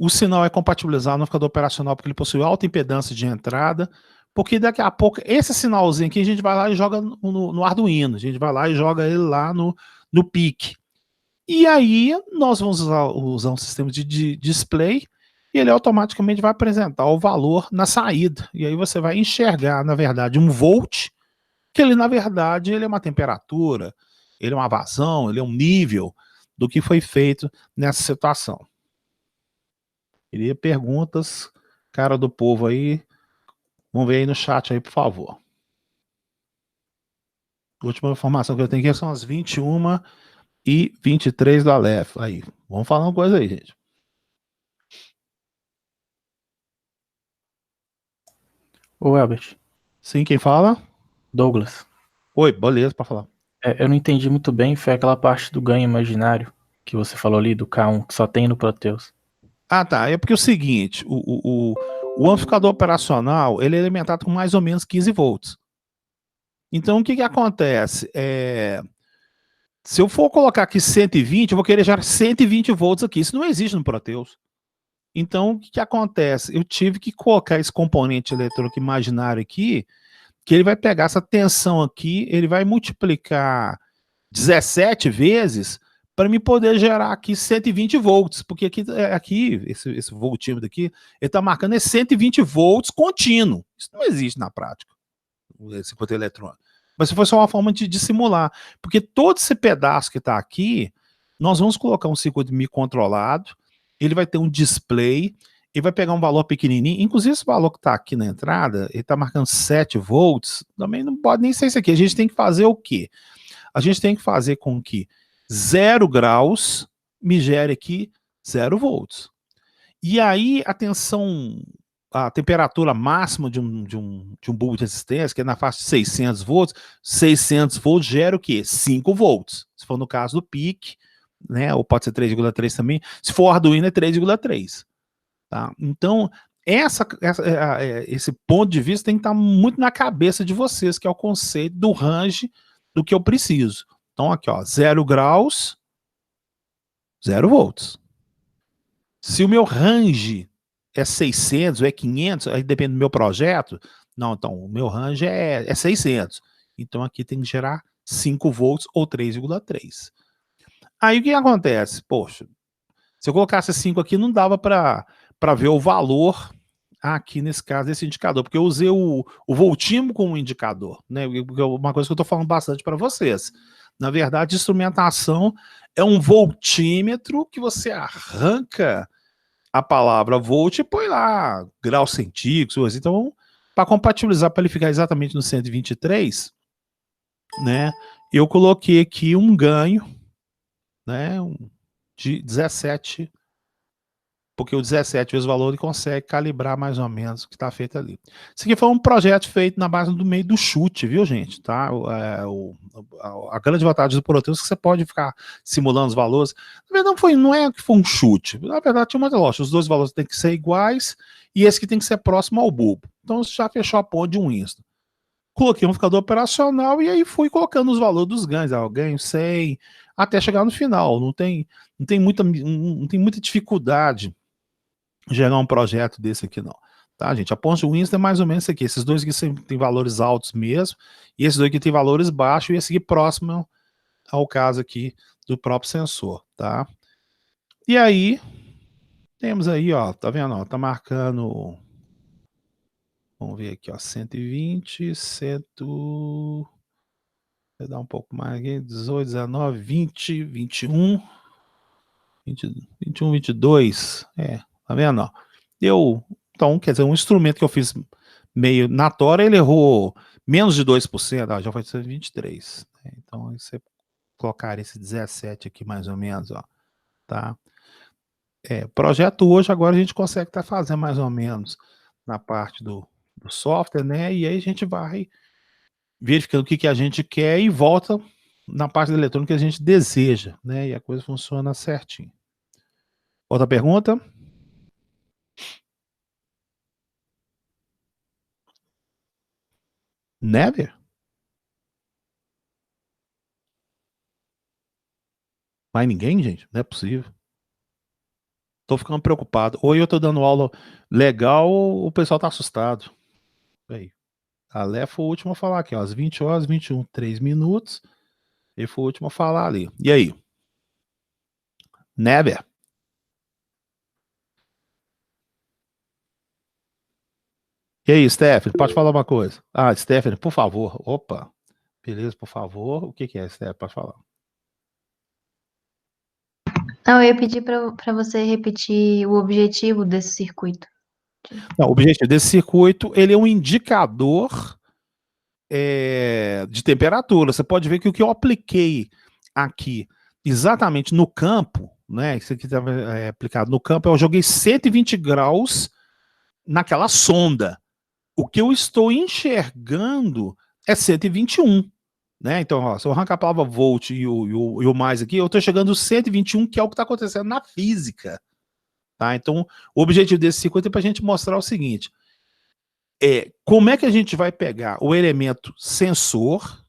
O sinal é compatibilizado no amplificador operacional porque ele possui alta impedância de entrada, porque daqui a pouco esse sinalzinho aqui a gente vai lá e joga no Arduino, a gente vai lá e joga ele lá no PIC. E aí nós vamos usar um sistema de display e ele automaticamente vai apresentar o valor na saída. E aí você vai enxergar, na verdade, um volt, que ele, na verdade, ele é uma temperatura, ele é uma vazão, ele é um nível do que foi feito nessa situação. Queria perguntas, cara do povo aí, vamos ver aí no chat aí, por favor. A última informação que eu tenho aqui são as 21h23 do Aleph. Aí, vamos falar uma coisa aí, gente. Ô, Elbert, Sim, quem fala? Douglas, Oi, beleza, pra falar. eu não entendi muito bem, foi aquela parte do ganho imaginário que você falou ali, do K1, que só tem no Proteus. Ah, tá. É porque é o seguinte, o amplificador operacional, ele é alimentado com mais ou menos 15 volts. Então, o que que acontece? Se eu for colocar aqui 120, eu vou querer gerar 120 volts aqui. Isso não existe no Proteus. Então, o que que acontece? Eu tive que colocar esse componente eletrônico imaginário aqui, que ele vai pegar essa tensão aqui, ele vai multiplicar 17 vezes para me poder gerar aqui 120 volts, porque aqui esse voltímetro aqui, ele está marcando 120 volts contínuo. Isso não existe na prática, esse circuito eletrônico. Mas se fosse uma forma de simular, porque todo esse pedaço que está aqui, nós vamos colocar um circuito microcontrolado, ele vai ter um display, ele vai pegar um valor pequenininho, inclusive esse valor que está aqui na entrada, ele está marcando 7 volts, também não pode nem ser isso aqui, a gente tem que fazer o quê? A gente tem que fazer com que 0 graus me gere aqui 0 volts. E aí a temperatura máxima de um bulbo de resistência, que é na faixa de 600 volts gera o quê? 5 volts. Se for no caso do PIC, né, ou pode ser 3,3 também. Se for Arduino é 3,3. Tá? Então, esse ponto de vista tem que estar muito na cabeça de vocês, que é o conceito do range do que eu preciso. Então, aqui, ó, 0 graus, 0 volts. Se o meu range é 600 ou é 500, aí depende do meu projeto, não, então, o meu range é 600. Então, aqui tem que gerar 5 volts ou 3,3. Aí, o que acontece? Poxa, se eu colocasse 5 aqui, não dava para ver o valor aqui nesse caso desse indicador, porque eu usei o voltímetro como indicador, né? Uma coisa que eu estou falando bastante para vocês. Na verdade, instrumentação é um voltímetro que você arranca a palavra volt e põe lá graus centígrados. Então, para compatibilizar, para ele ficar exatamente no 123, né? Eu coloquei aqui um ganho, né? De 17, porque o 17 vezes o valor ele consegue calibrar mais ou menos o que está feito ali. Isso aqui foi um projeto feito na base do meio do chute, viu, gente? Tá? A grande vantagem do Proteus é que você pode ficar simulando os valores. Na verdade, não é que foi um chute. Na verdade, tinha uma lógica. Os dois valores têm que ser iguais e esse que tem que ser próximo ao bulbo. Então, você já fechou a ponte de um instante. Coloquei um amplificador operacional e aí fui colocando os valores dos ganhos. Eu ganho 100, até chegar no final. Não tem muita dificuldade gerar um projeto desse aqui, não. Tá, gente? A ponte Winston é mais ou menos isso aqui. Esses dois aqui têm valores altos mesmo, e esses dois aqui têm valores baixos, e esse aqui próximo ao caso aqui do próprio sensor, tá? E aí, temos aí, ó, tá vendo? Ó, tá marcando, vamos ver aqui, ó, 120, 100, vou dar um pouco mais aqui, 18, 19, 20, 21, 21, 22, tá vendo, ó? Então, quer dizer, um instrumento que eu fiz meio na tora, ele errou menos de 2%, já foi 23. Né? Então, você colocar esse 17 aqui mais ou menos, ó, tá? Projeto hoje, agora a gente consegue estar fazendo mais ou menos na parte do software, né? E aí a gente vai verificando o que a gente quer e volta na parte da eletrônica que a gente deseja, né? E a coisa funciona certinho. Outra pergunta? Never? Mais ninguém, gente? Não é possível. Tô ficando preocupado. Ou eu tô dando aula legal, ou o pessoal tá assustado. Aí. A Lé foi o último a falar aqui, ó. Às 20 horas, 21, 3 minutos. Ele foi o último a falar ali. E aí? Never? E aí, Stephanie, pode falar uma coisa? Ah, Stephanie, por favor. Opa. Beleza, por favor. O que é, Stephanie? Pode falar. Não, eu ia pedir para você repetir o objetivo desse circuito. Não, o objetivo desse circuito, ele é um indicador de temperatura. Você pode ver que o que eu apliquei aqui exatamente no campo, né? Isso aqui estava aplicado no campo, eu joguei 120 graus naquela sonda. O que eu estou enxergando é 121, né? Então, ó, se eu arrancar a palavra volt e o mais aqui, eu estou chegando no 121, que é o que está acontecendo na física. Tá? Então, o objetivo desse circuito é para a gente mostrar o seguinte: como é que a gente vai pegar o elemento sensor,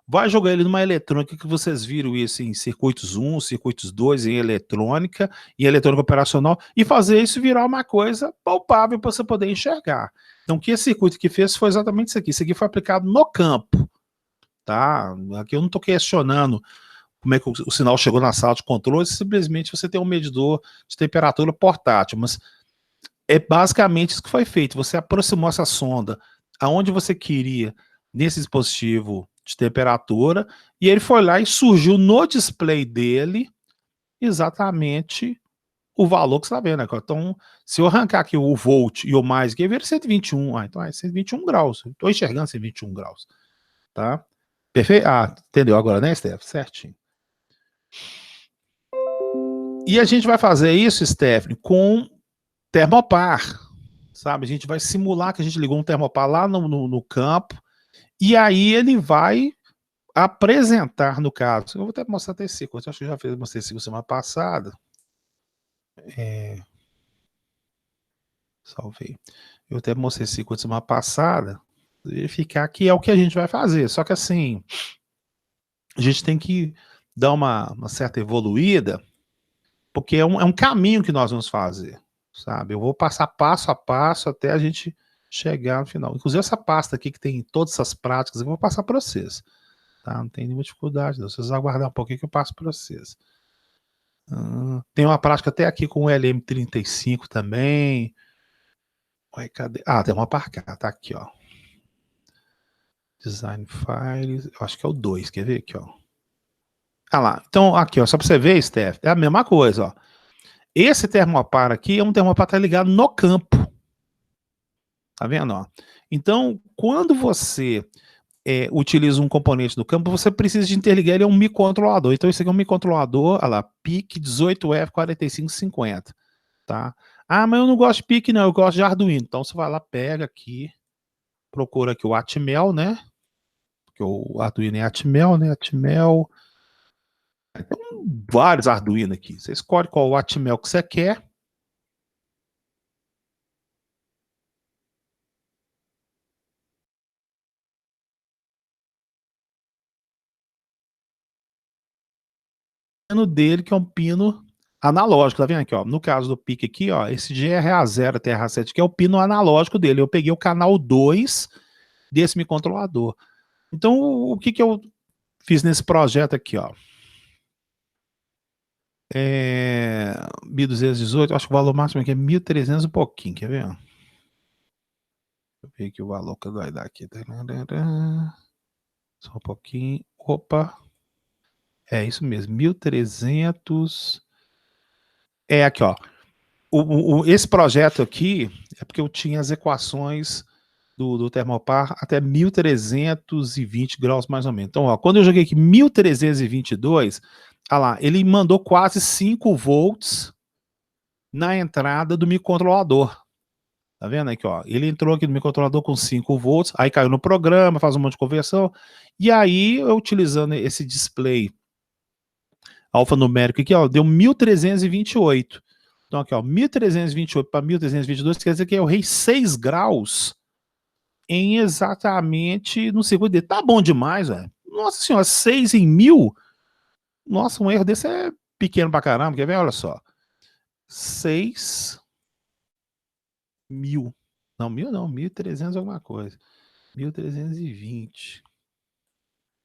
vai jogar ele numa eletrônica, que vocês viram isso em circuitos 1, circuitos 2, em eletrônica operacional, e fazer isso virar uma coisa palpável para você poder enxergar. Então, o que esse circuito que fez foi exatamente isso aqui. Isso aqui foi aplicado no campo. Tá? Aqui eu não estou questionando como é que o sinal chegou na sala de controle, simplesmente você tem um medidor de temperatura portátil, mas é basicamente isso que foi feito. Você aproximou essa sonda aonde você queria nesse dispositivo de temperatura, e ele foi lá e surgiu no display dele exatamente o valor que você está vendo, né? Então, se eu arrancar aqui o volt e o mais, aqui vira 121, então é 121 graus, estou enxergando 121 graus, tá? Perfeito? Ah, entendeu agora, né, Steph? Certinho. E a gente vai fazer isso, Stephanie, com termopar, sabe? A gente vai simular que a gente ligou um termopar lá no campo, e aí ele vai apresentar, no caso, eu vou até mostrar até esse circuito, acho que eu já mostrei esse circuito semana passada. Salvei. Eu até mostrei esse circuito semana passada, verificar que é o que a gente vai fazer, só que assim, a gente tem que dar uma certa evoluída, porque é um caminho que nós vamos fazer, sabe? Eu vou passar passo a passo até a gente chegar no final. Inclusive essa pasta aqui que tem todas essas práticas, eu vou passar para vocês, tá? Não tem nenhuma dificuldade, não. Vocês aguardar um pouquinho que eu passo para vocês. Tem uma prática até aqui com o LM35 também. Ué, cadê? Ah, tem uma para cá, tá aqui, ó. Design Files, eu acho que é o 2, quer ver aqui, ó. Ah lá, então aqui, ó, só para você ver, Steph, é a mesma coisa, ó. Esse termopar aqui é um termopar que tá ligado no campo. Tá vendo, ó? Então, quando você utiliza um componente do campo, você precisa de interligar ele a um microcontrolador. Então, esse aqui é um microcontrolador, olha lá, PIC 18F4550, tá? Ah, mas eu não gosto de PIC, não, eu gosto de Arduino. Então, você vai lá, pega aqui, procura aqui o Atmel, né? Porque o Arduino é Atmel, né? Atmel. Tem vários Arduino aqui. Você escolhe qual o Atmel que você quer. Dele, que é um pino analógico, tá vendo aqui, ó? No caso do PIC aqui, ó, esse GRA0 TRA7 que é o pino analógico dele. Eu peguei o canal 2 desse microcontrolador. Então, o que eu fiz nesse projeto aqui, ó? 1218, acho que o valor máximo aqui é 1.300 e pouquinho, quer ver? Deixa eu ver aqui o valor que vai dar aqui. Só um pouquinho. Opa. É isso mesmo, 1.300. Aqui, ó. Esse projeto aqui é porque eu tinha as equações do termopar até 1.320 graus mais ou menos. Então, ó, quando eu joguei aqui 1.322, olha lá, ele mandou quase 5 volts na entrada do microcontrolador. Tá vendo aqui, ó? Ele entrou aqui no microcontrolador com 5 volts, aí caiu no programa, faz um monte de conversão, e aí, eu utilizando esse display alfanumérico aqui, ó, deu 1.328. Então aqui, ó, 1.328 para 1.322, quer dizer que eu errei 6 graus em exatamente no circuito dele. Tá bom demais, velho. Nossa senhora, 6 em 1.000? Nossa, um erro desse é pequeno pra caramba, quer ver? Olha só. 6 mil. Não, 1.000 não, 1.300 alguma coisa. 1.320.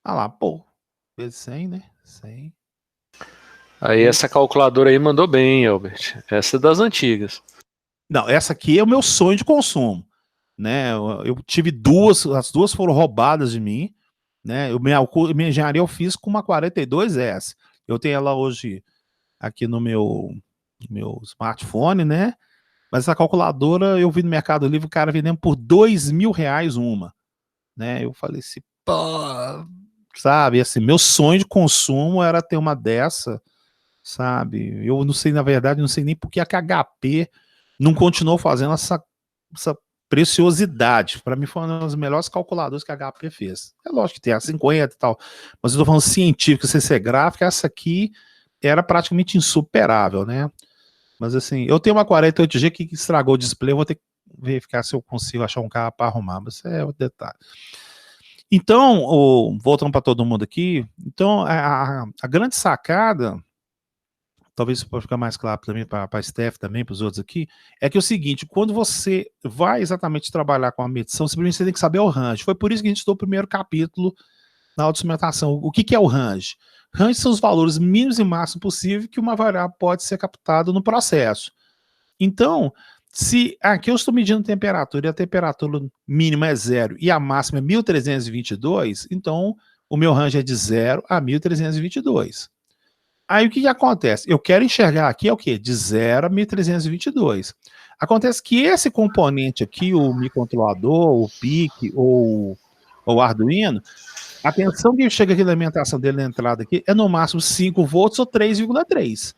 Ah lá, pô. Vezes 100, né? 100. Aí essa calculadora aí mandou bem, Albert. Essa é das antigas. Não, essa aqui é o meu sonho de consumo, né? Eu tive duas, as duas foram roubadas de mim, né? Minha engenharia eu fiz com uma 42S. Eu tenho ela hoje aqui no meu smartphone, né? Mas essa calculadora eu vi no Mercado Livre o cara vendendo por R$2.000 uma, né? Eu falei assim, pô, sabe? Assim, meu sonho de consumo era ter uma dessa, sabe? Eu não sei, na verdade, não sei nem por que a HP não continuou fazendo essa preciosidade. Para mim foi uma das melhores calculadoras que a HP fez. É lógico que tem a 50 e tal, mas eu tô falando científica, CC gráfica, essa aqui era praticamente insuperável, né? Mas assim, eu tenho uma 48G que estragou o display, eu vou ter que verificar se eu consigo achar um carro para arrumar, mas é o detalhe. Então, voltando para todo mundo aqui, então a grande sacada, talvez para ficar mais claro também para a Steph também, para os outros aqui, é que é o seguinte, quando você vai exatamente trabalhar com a medição, simplesmente você tem que saber o range. Foi por isso que a gente estudou o primeiro capítulo na autoinstrumentação. O que é o range? Range são os valores mínimos e máximos possíveis que uma variável pode ser captada no processo. Então, se aqui eu estou medindo temperatura e a temperatura mínima é 0 e a máxima é 1322, então o meu range é de 0 a 1322. Aí o que acontece? Eu quero enxergar aqui é o quê? De 0 a 1322. Acontece que esse componente aqui, o microcontrolador, o PIC ou o Arduino, a tensão que chega aqui na alimentação dele na entrada aqui é no máximo 5 volts ou 3,3.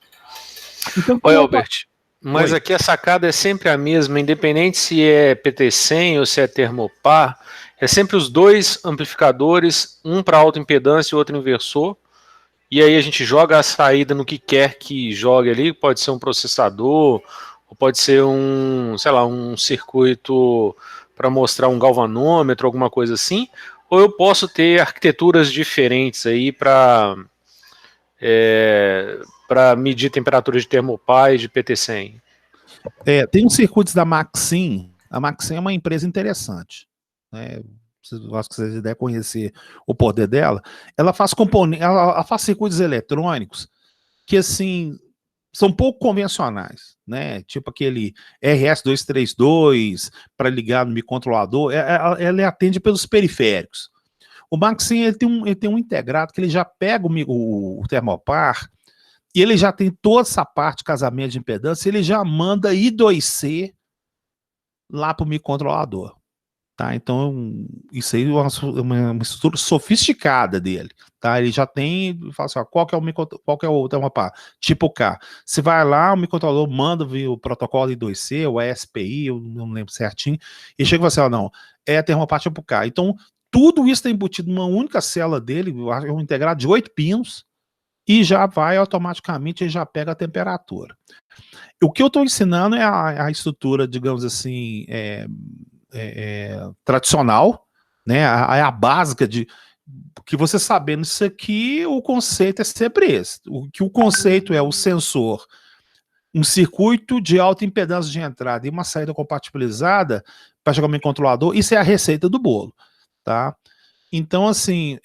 Então, Oi, Albert. Mas Oi. aqui a sacada é sempre a mesma, independente se é PT100 ou se é termopar, é sempre os dois amplificadores, um para alta impedância e o outro inversor, e aí a gente joga a saída no que quer que jogue ali, pode ser um processador, ou pode ser um, sei lá, um circuito para mostrar um galvanômetro, alguma coisa assim, ou eu posso ter arquiteturas diferentes aí para medir temperatura de termopar e de PT100. Tem uns circuitos da Maxim. A Maxim é uma empresa interessante, né? Acho que vocês devem conhecer o poder dela. Ela faz componentes, ela faz circuitos eletrônicos que assim são pouco convencionais, né? Tipo aquele RS232 para ligar no microcontrolador. Ela atende pelos periféricos. O Maxim ele tem um integrado que ele já pega o termopar e ele já tem toda essa parte de casamento de impedância, ele já manda I2C lá para o microcontrolador. Tá? Então, isso aí é uma estrutura sofisticada dele. Tá? Ele já tem, fala assim, ó, qual que é o termopar? Tipo K. Você vai lá, o microcontrolador manda o protocolo I2C, o ESPI, eu não lembro certinho, e chega e fala assim, ó, não, é termopar tipo K. Então, tudo isso está embutido numa única célula dele, um integrado de 8 pinos, e já vai automaticamente, ele já pega a temperatura. O que eu estou ensinando é a estrutura, digamos assim, tradicional, né? A básica de que você sabendo isso aqui, o conceito é sempre esse. O conceito é o sensor, um circuito de alta impedância de entrada e uma saída compatibilizada para jogar no controlador, isso é a receita do bolo, tá? Então, assim,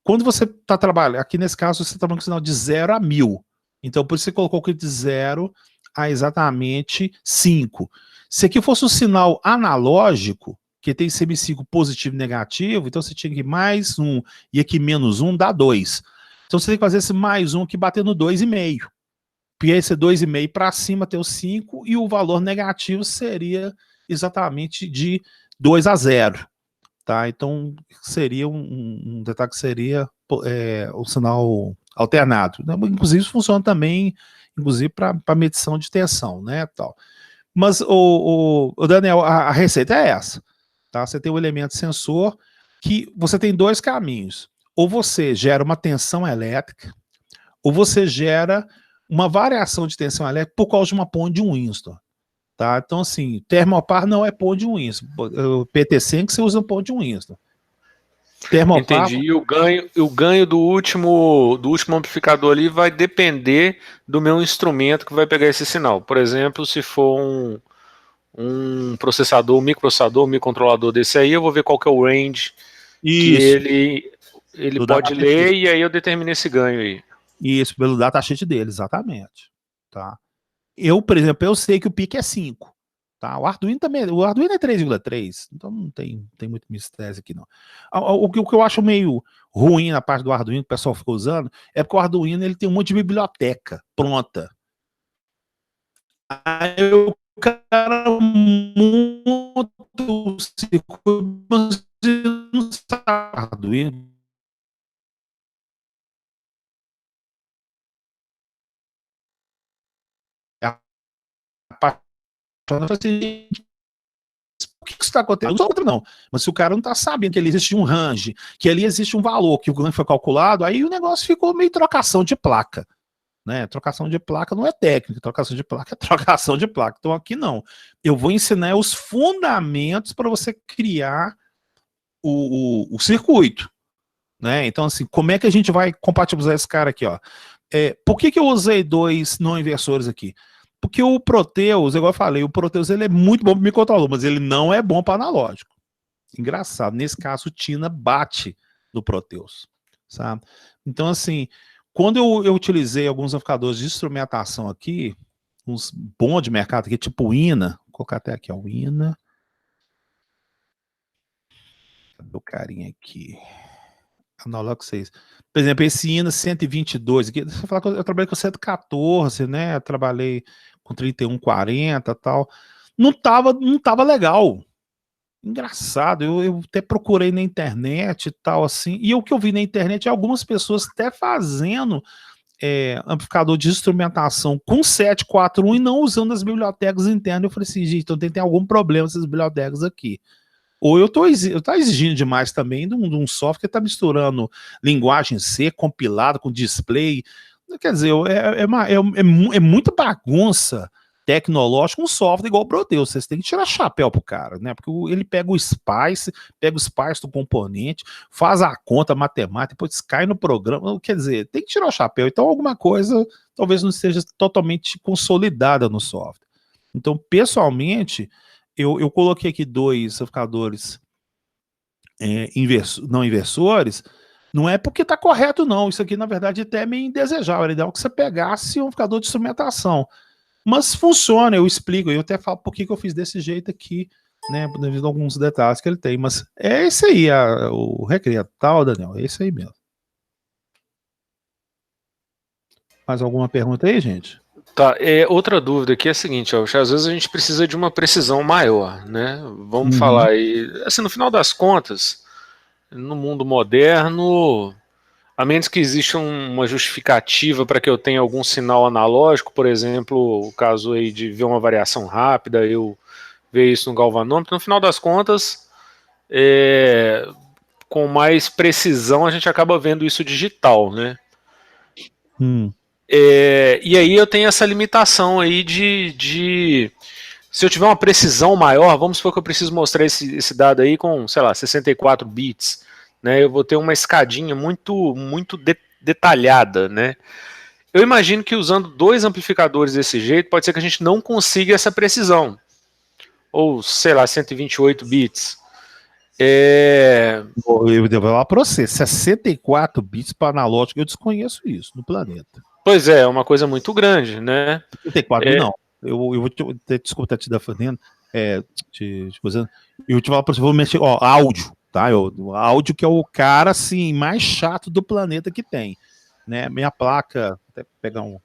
quando você está trabalhando, aqui nesse caso você está trabalhando com sinal de 0 a 1000. Então, por isso você colocou aqui de 0 a exatamente 5. Se aqui fosse um sinal analógico, que tem semiciclo positivo e negativo, então você tinha que mais 1 e aqui menos 1 dá 2. Então você tem que fazer esse mais 1 que bater no 2,5. Porque esse 2,5 para cima tem o 5 e o valor negativo seria exatamente de 2 a 0. Tá? Então seria um detalhe que seria o sinal alternado. Inclusive isso funciona também, inclusive para medição de tensão, né, tal. Mas o Daniel, a receita é essa, tá? Você tem um elemento sensor que você tem dois caminhos. Ou você gera uma tensão elétrica, ou você gera uma variação de tensão elétrica por causa de uma ponte de Winston. Tá? Então, assim, termopar não é ponte de Winston. O PT100 que você usa ponte de Winston. Termopar... Entendi. E o ganho do último amplificador ali vai depender do meu instrumento que vai pegar esse sinal. Por exemplo, se for um processador, um microprocessador, um microcontrolador desse aí, eu vou ver qual que é o range que Isso. ele Do pode datasheet. ler e aí eu determino esse ganho aí. Isso, pelo datasheet dele, exatamente. Tá? Eu, por exemplo, eu sei que o pique é 5. Tá? O Arduino também, o Arduino é 3,3, então não tem muito mistério aqui não. O que eu acho meio ruim na parte do Arduino que o pessoal fica usando é porque o Arduino ele tem um monte de biblioteca pronta. Aí o cara monta o circuito, mas ele não sabe Arduino. A parte que isso está acontecendo? Não, não. Mas se o cara não está sabendo que ali existe um range, que ali existe um valor, que o range foi calculado, aí o negócio ficou meio trocação de placa. Né? Trocação de placa não é técnica, trocação de placa é trocação de placa. Então aqui não. Eu vou ensinar os fundamentos para você criar o circuito. Né? Então, assim, como é que a gente vai compatibilizar esse cara aqui? Ó? Por que eu usei 2 não inversores aqui? Porque o Proteus, igual eu falei, o Proteus ele é muito bom para microcontrolador, mas ele não é bom para analógico. Engraçado, nesse caso o Tina bate no Proteus, sabe? Então assim, quando eu utilizei alguns amplificadores de instrumentação aqui, uns bons de mercado aqui, tipo o INA, vou colocar até aqui, ó, o INA. Cadê o carinha aqui? Analog 6. Por exemplo, esse INA 122 aqui, deixa eu falar que eu trabalhei com 114, né? Eu trabalhei com 3140 e tal. Não tava legal. Engraçado, eu até procurei na internet e tal, assim, e o que eu vi na internet é algumas pessoas até fazendo amplificador de instrumentação com 741 e não usando as bibliotecas internas. Eu falei assim, gente, então tem algum problema essas bibliotecas aqui. Ou eu tô exigindo demais também de um software que está misturando linguagem C compilada com display. Quer dizer, é muita bagunça tecnológica um software igual o Proteus. Vocês têm que tirar chapéu pro cara, né? Porque ele pega o Spice do componente, faz a conta matemática, depois cai no programa. Quer dizer, tem que tirar o chapéu. Então alguma coisa talvez não esteja totalmente consolidada no software. Então, pessoalmente, eu coloquei aqui 2 amplificadores não inversores, não é porque está correto, não. Isso aqui, na verdade, até é meio indesejável. Era ideal que você pegasse um amplificador de instrumentação. Mas funciona, eu explico. Eu até falo por que eu fiz desse jeito aqui, né? Devido a alguns detalhes que ele tem. Mas é esse aí, o Recreio, tá, Daniel? É esse aí mesmo. Mais alguma pergunta aí, gente? Tá, outra dúvida aqui é a seguinte, ó, às vezes a gente precisa de uma precisão maior, né? Vamos falar aí, assim, no final das contas, no mundo moderno, a menos que exista uma justificativa para que eu tenha algum sinal analógico, por exemplo, o caso aí de ver uma variação rápida, eu ver isso no galvanômetro, no final das contas, com mais precisão a gente acaba vendo isso digital, né? E aí eu tenho essa limitação aí de se eu tiver uma precisão maior, vamos supor que eu preciso mostrar esse dado aí com, sei lá, 64 bits, né? Eu vou ter uma escadinha muito detalhada, né? Eu imagino que usando 2 amplificadores desse jeito, pode ser que a gente não consiga essa precisão, ou sei lá, 128 bits. Eu devo falar para você, 64 bits para analógico, eu desconheço isso no planeta. Pois é uma coisa muito grande, né? 64 não. Eu vou desculpa estar te defendendo. Eu te falo para você, vou mexer, ó, áudio, tá? Áudio que é o cara assim mais chato do planeta que tem, né? Minha placa, até pegar um.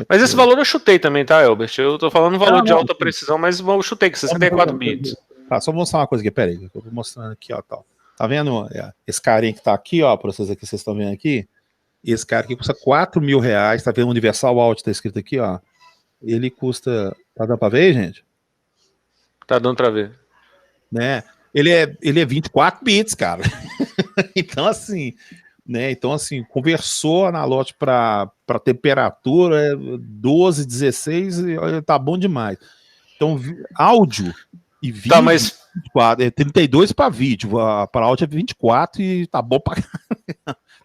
Mas esse valor eu chutei também, tá, Elbert? Eu tô falando valor de alta precisão, mas eu chutei que 64 bits. Tá, só vou mostrar uma coisa aqui, peraí, que eu vou mostrando aqui, ó, tal. Tá vendo esse carinha que tá aqui, ó, para vocês aqui, vocês estão vendo aqui? Esse cara aqui custa R$4.000, tá vendo? Universal Audio, tá escrito aqui, ó. Ele custa, tá dando pra ver, gente? Tá dando pra ver. Né? Ele é 24 bits, cara. Então, assim, né? Então, assim, conversor analógico para temperatura, 12, 16, tá bom demais. Então, áudio e vídeo, tá, mas 24, 32 para vídeo, para áudio é 24 e tá bom pra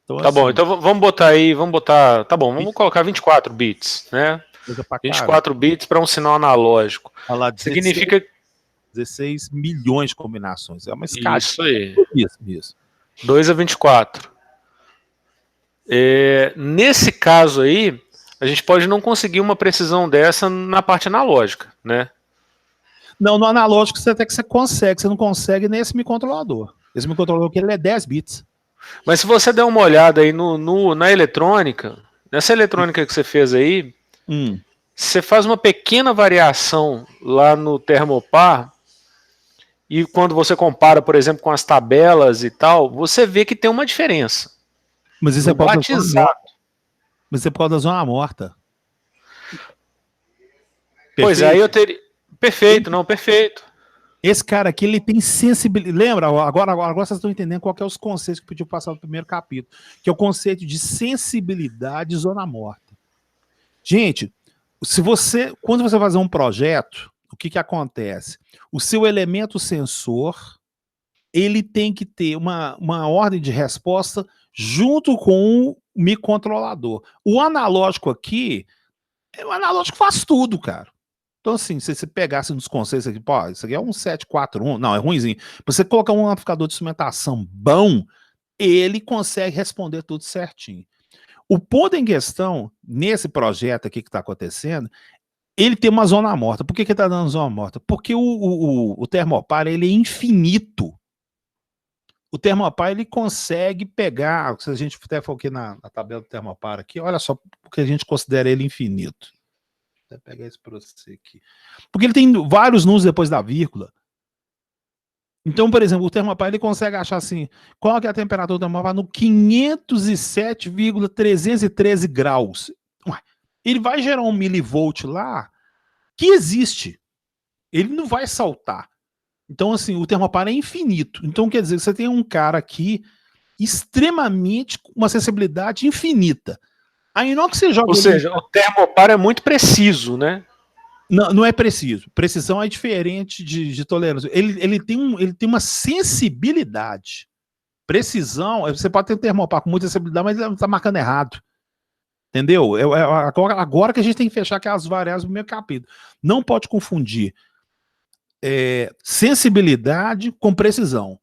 então, tá, assim, bom, então vamos botar, tá bom, vamos colocar 24 bits, né? 24 bits para um sinal analógico. Significa 16 milhões de combinações. É uma escala. Isso aí. Isso. 2 a 24. Nesse caso aí, a gente pode não conseguir uma precisão dessa na parte analógica, né? Não, no analógico até que você consegue. Você não consegue nesse microcontrolador. Esse microcontrolador aqui ele é 10 bits. Mas se você der uma olhada aí na eletrônica, nessa eletrônica que você fez aí, você faz uma pequena variação lá no termopar e quando você compara, por exemplo, com as tabelas e tal, você vê que tem uma diferença. Mas isso é por causa da zona morta. Mas isso é por causa da zona morta. Pois é, aí eu teria... Perfeito, não, perfeito. Esse cara aqui, ele tem sensibilidade. Lembra? Agora vocês estão entendendo qual que é os conceitos que eu pedi passar no primeiro capítulo, que é o conceito de sensibilidade e zona morta. Gente, quando você fazer um projeto, o que acontece? O seu elemento sensor, ele tem que ter uma ordem de resposta junto com o microcontrolador. O analógico aqui, o analógico faz tudo, cara. Então, assim, se você pegasse nos conceitos aqui, pô, isso aqui é um 741, não, é ruimzinho. Você colocar um amplificador de instrumentação bom, ele consegue responder tudo certinho. O ponto em questão, nesse projeto aqui que está acontecendo, ele tem uma zona morta. Por que está dando zona morta? Porque o Thermopar, ele é infinito. O Thermopar, ele consegue pegar, se a gente até for aqui na tabela do Thermopar aqui, olha só porque a gente considera ele infinito. Vou pegar isso para você aqui. Porque ele tem vários números depois da vírgula. Então, por exemplo, o Thermopar, ele consegue achar assim, qual que é a temperatura do Thermopar? No 507,313 graus. Ué, ele vai gerar um milivolt lá que existe. Ele não vai saltar. Então, assim, o Thermopar é infinito. Então, quer dizer, você tem um cara aqui extremamente, uma sensibilidade infinita. Aí, não que você joga. Ou seja, o Thermopar é muito preciso, né? Não é preciso. Precisão é diferente de tolerância. Ele tem uma sensibilidade. Precisão, você pode ter um Thermopar com muita sensibilidade, mas ele está marcando errado. Entendeu? Agora que a gente tem que fechar aquelas variáveis do primeiro capítulo. Não pode confundir sensibilidade com precisão.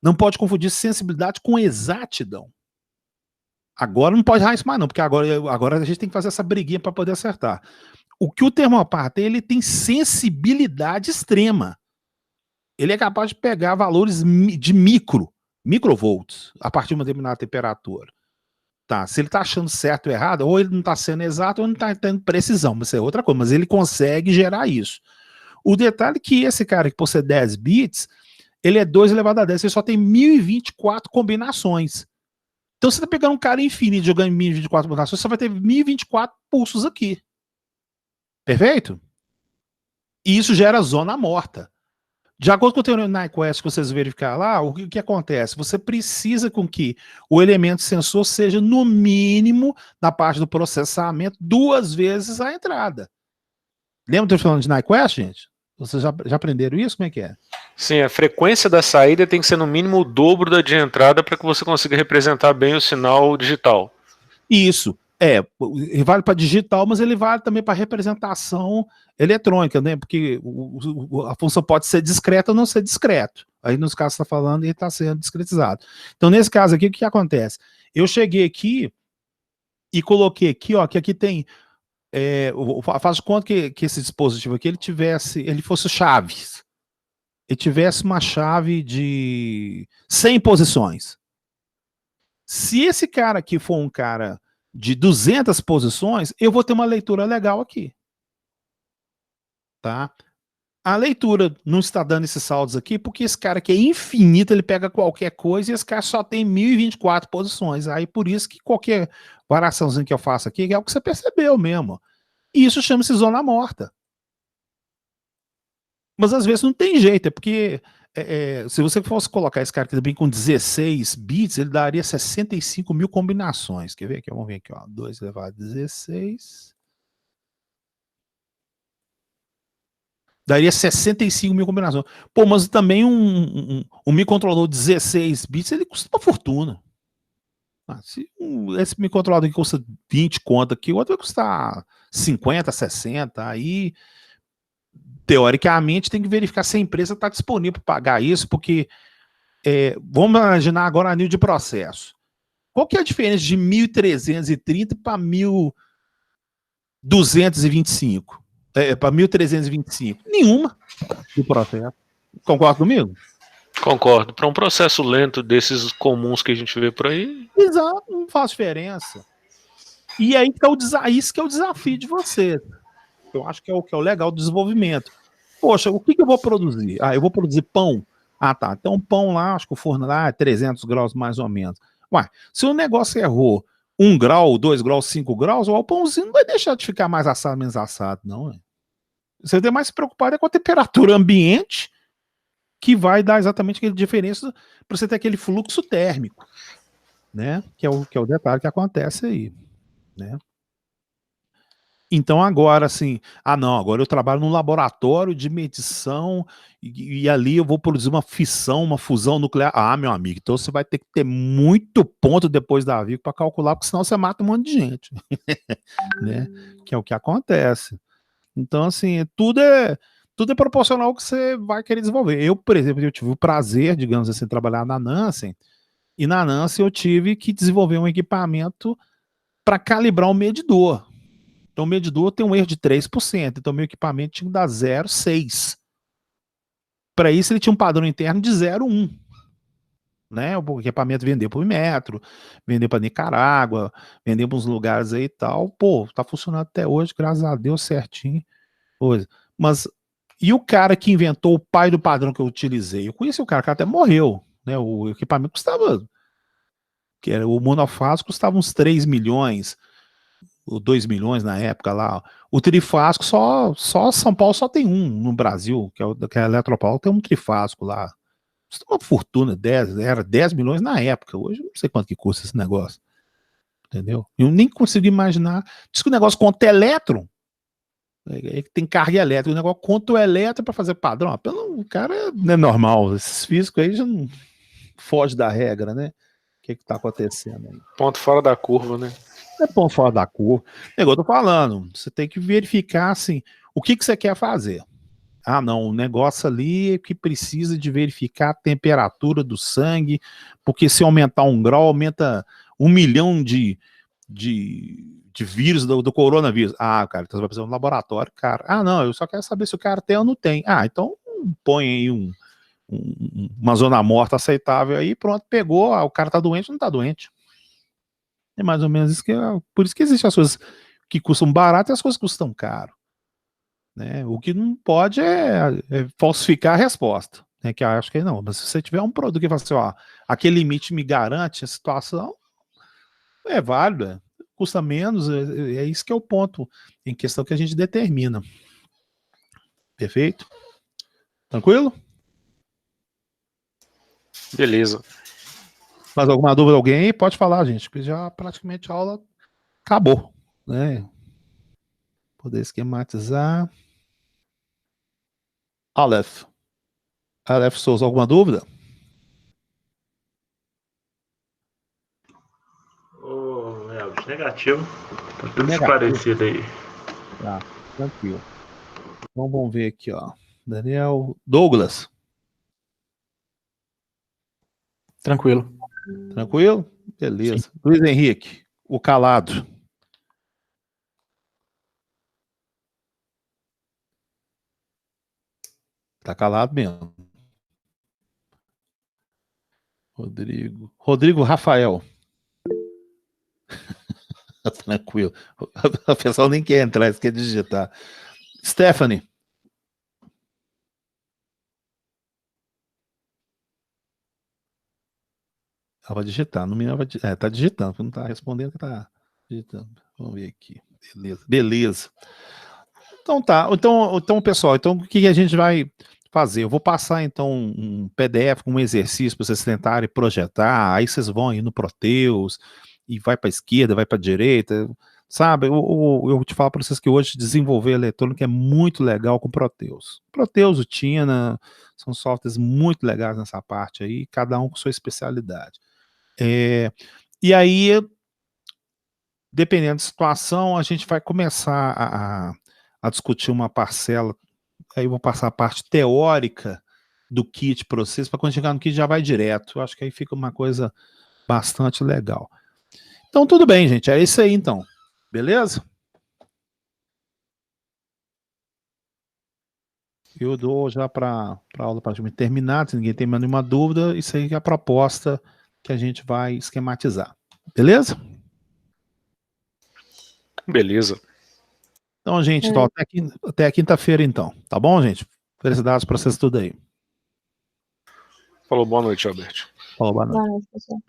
Não pode confundir sensibilidade com exatidão. Agora não pode errar isso mais não, porque agora a gente tem que fazer essa briguinha para poder acertar. O que o Thermopar tem, ele tem sensibilidade extrema. Ele é capaz de pegar valores de microvolts, a partir de uma determinada temperatura. Tá, se ele está achando certo ou errado, ou ele não está sendo exato, ou não está tendo precisão, mas isso é outra coisa, mas ele consegue gerar isso. O detalhe é que esse cara que possui 10 bits, ele é 2 elevado a 10, ele só tem 1024 combinações. Então você está pegando um cara infinito jogando em 1024 combinações, você vai ter 1024 pulsos aqui. Perfeito? E isso gera zona morta. De acordo com o teorema de Nyquist que vocês verificaram lá, o que acontece? Você precisa com que o elemento sensor seja, no mínimo, na parte do processamento, 2 vezes a entrada. Lembra que eu estou falando de Nyquist, gente? Vocês já aprenderam isso? Como é que é? Sim, a frequência da saída tem que ser no mínimo o dobro da de entrada para que você consiga representar bem o sinal digital. Isso. Ele vale para digital, mas ele vale também para representação eletrônica, né? Porque a função pode ser discreta ou não ser discreto. Aí nos casos que você está falando, ele está sendo discretizado. Então, nesse caso aqui, o que acontece? Eu cheguei aqui e coloquei aqui, ó, que aqui tem. Faz de conta que esse dispositivo aqui ele fosse chaves. Ele tivesse uma chave de 100 posições. Se esse cara aqui for um cara de 200 posições, eu vou ter uma leitura legal aqui. Tá? A leitura não está dando esses saldos aqui, porque esse cara aqui é infinito, ele pega qualquer coisa e esse cara só tem 1024 posições. Aí por isso que qualquer variaçãozinha que eu faço aqui é o que você percebeu mesmo. E isso chama-se zona morta. Mas às vezes não tem jeito, é porque se você fosse colocar esse cara aqui também com 16 bits, ele daria 65 mil combinações. Quer ver aqui? Vamos ver aqui, ó. 2 elevado a 16. Daria 65 mil combinações. Pô, mas também um microcontrolador de 16 bits, ele custa uma fortuna. Se esse microcontrolador aqui custa 20 conto aqui, o outro vai custar 50, 60, aí teoricamente tem que verificar se a empresa está disponível para pagar isso, porque vamos imaginar agora a nível de processo. Qual que é a diferença de 1.330 para 1.225? Para 1.325? Nenhuma do processo. Concorda comigo? Concordo. Para um processo lento desses comuns que a gente vê por aí. Exato, não faz diferença. E aí que isso que é o desafio de você. Eu acho que é o legal do desenvolvimento. Poxa, o que eu vou produzir? Eu vou produzir pão. Tá. Então pão lá, acho que o forno lá é 300 graus mais ou menos. Ué, se o negócio errou 1 grau, 2 graus, 5 graus, o pãozinho não vai deixar de ficar mais assado, menos assado, não. Você tem mais se preocupar com a temperatura ambiente que vai dar exatamente aquela diferença para você ter aquele fluxo térmico, né? Que é o detalhe que acontece aí, né? Então agora, assim, não, agora eu trabalho num laboratório de medição e ali eu vou produzir uma fissão, uma fusão nuclear. Meu amigo, então você vai ter que ter muito ponto depois da vida para calcular, porque senão você mata um monte de gente, né? Que é o que acontece. Então, assim, tudo é proporcional ao que você vai querer desenvolver. Eu, por exemplo, eu tive o prazer, digamos assim, de trabalhar na Nansen, e na Nansen eu tive que desenvolver um equipamento para calibrar o medidor. Então, o medidor tem um erro de 3%, então meu equipamento tinha que dar 0,6. Para isso, ele tinha um padrão interno de 0,1. Né? O equipamento vendeu para o Metro, vendeu para Nicarágua, vendeu para uns lugares aí e tal. Pô, tá funcionando até hoje, graças a Deus, certinho. Mas, e o cara que inventou o pai do padrão que eu utilizei? Eu conheci o cara até morreu. Né? O equipamento custava, que era o monofásico, custava uns 3 milhões. 2 milhões na época lá. O trifásico, só São Paulo só tem um no Brasil, que é a Eletropaulo, tem um trifásico lá. Custa uma fortuna, era 10 milhões na época. Hoje eu não sei quanto que custa esse negócio. Entendeu? Eu nem consigo imaginar. Diz que o negócio conta elétron. Tem carga elétrica. O negócio conta o elétron para fazer padrão. O cara não é normal. Esses físicos aí já não foge da regra, né? O que está acontecendo aí? Ponto fora da curva, né? É ponto fora da curva. Eu tô falando, você tem que verificar assim, o que você quer fazer. Não, o negócio ali é que precisa de verificar a temperatura do sangue, porque se aumentar 1 grau, aumenta 1 milhão de vírus do coronavírus. Cara, então você vai precisar de um laboratório, cara. Não, eu só quero saber se o cara tem ou não tem. Então põe aí uma zona morta aceitável aí, pronto, pegou, o cara tá doente ou não tá doente. É mais ou menos isso por isso que existem as coisas que custam barato e as coisas que custam caro. Né? O que não pode é falsificar a resposta. Né? Que eu acho que não. Mas se você tiver um produto que fala assim, aquele limite me garante a situação, é válido, custa menos, é isso que é o ponto em questão que a gente determina. Perfeito? Tranquilo? Beleza. Mais alguma dúvida alguém? Pode falar, gente, porque já praticamente a aula acabou, né? Poder esquematizar. Aleph Souza, alguma dúvida? Negativo. Tá tudo Negativo. esclarecido aí. Tá, tranquilo. Então vamos ver aqui, ó. Daniel Douglas. Tranquilo. Tranquilo? Beleza. Sim. Luiz Henrique, o calado. Tá calado mesmo. Rodrigo Rafael. Tranquilo. O pessoal nem quer entrar, quer digitar. Stephanie. Ela vai digitar, no mínimo tá digitando, porque não tá respondendo que tá digitando. Vamos ver aqui. Beleza. Então tá. Então, pessoal, o que a gente vai fazer? Eu vou passar então um PDF com um exercício para vocês tentarem projetar. Aí vocês vão aí no Proteus e vai para a esquerda, vai para a direita. Sabe, eu te falo para vocês que hoje desenvolver eletrônica é muito legal com Proteus. Proteus, o Tina, são softwares muito legais nessa parte aí, cada um com sua especialidade. E aí, dependendo da situação, a gente vai começar a discutir uma parcela. Aí eu vou passar a parte teórica do kit para vocês, para quando chegar no kit já vai direto. Eu acho que aí fica uma coisa bastante legal. Então, tudo bem, gente. É isso aí, então. Beleza? Eu dou já para a aula praticamente terminada, se ninguém tem mais nenhuma dúvida, isso aí é a proposta que a gente vai esquematizar. Beleza? Beleza. Então, gente, então, até quinta-feira, então. Tá bom, gente? Felicidades para vocês tudo aí. Falou, boa noite, Alberto. Falou, boa noite. Boa noite, pessoal.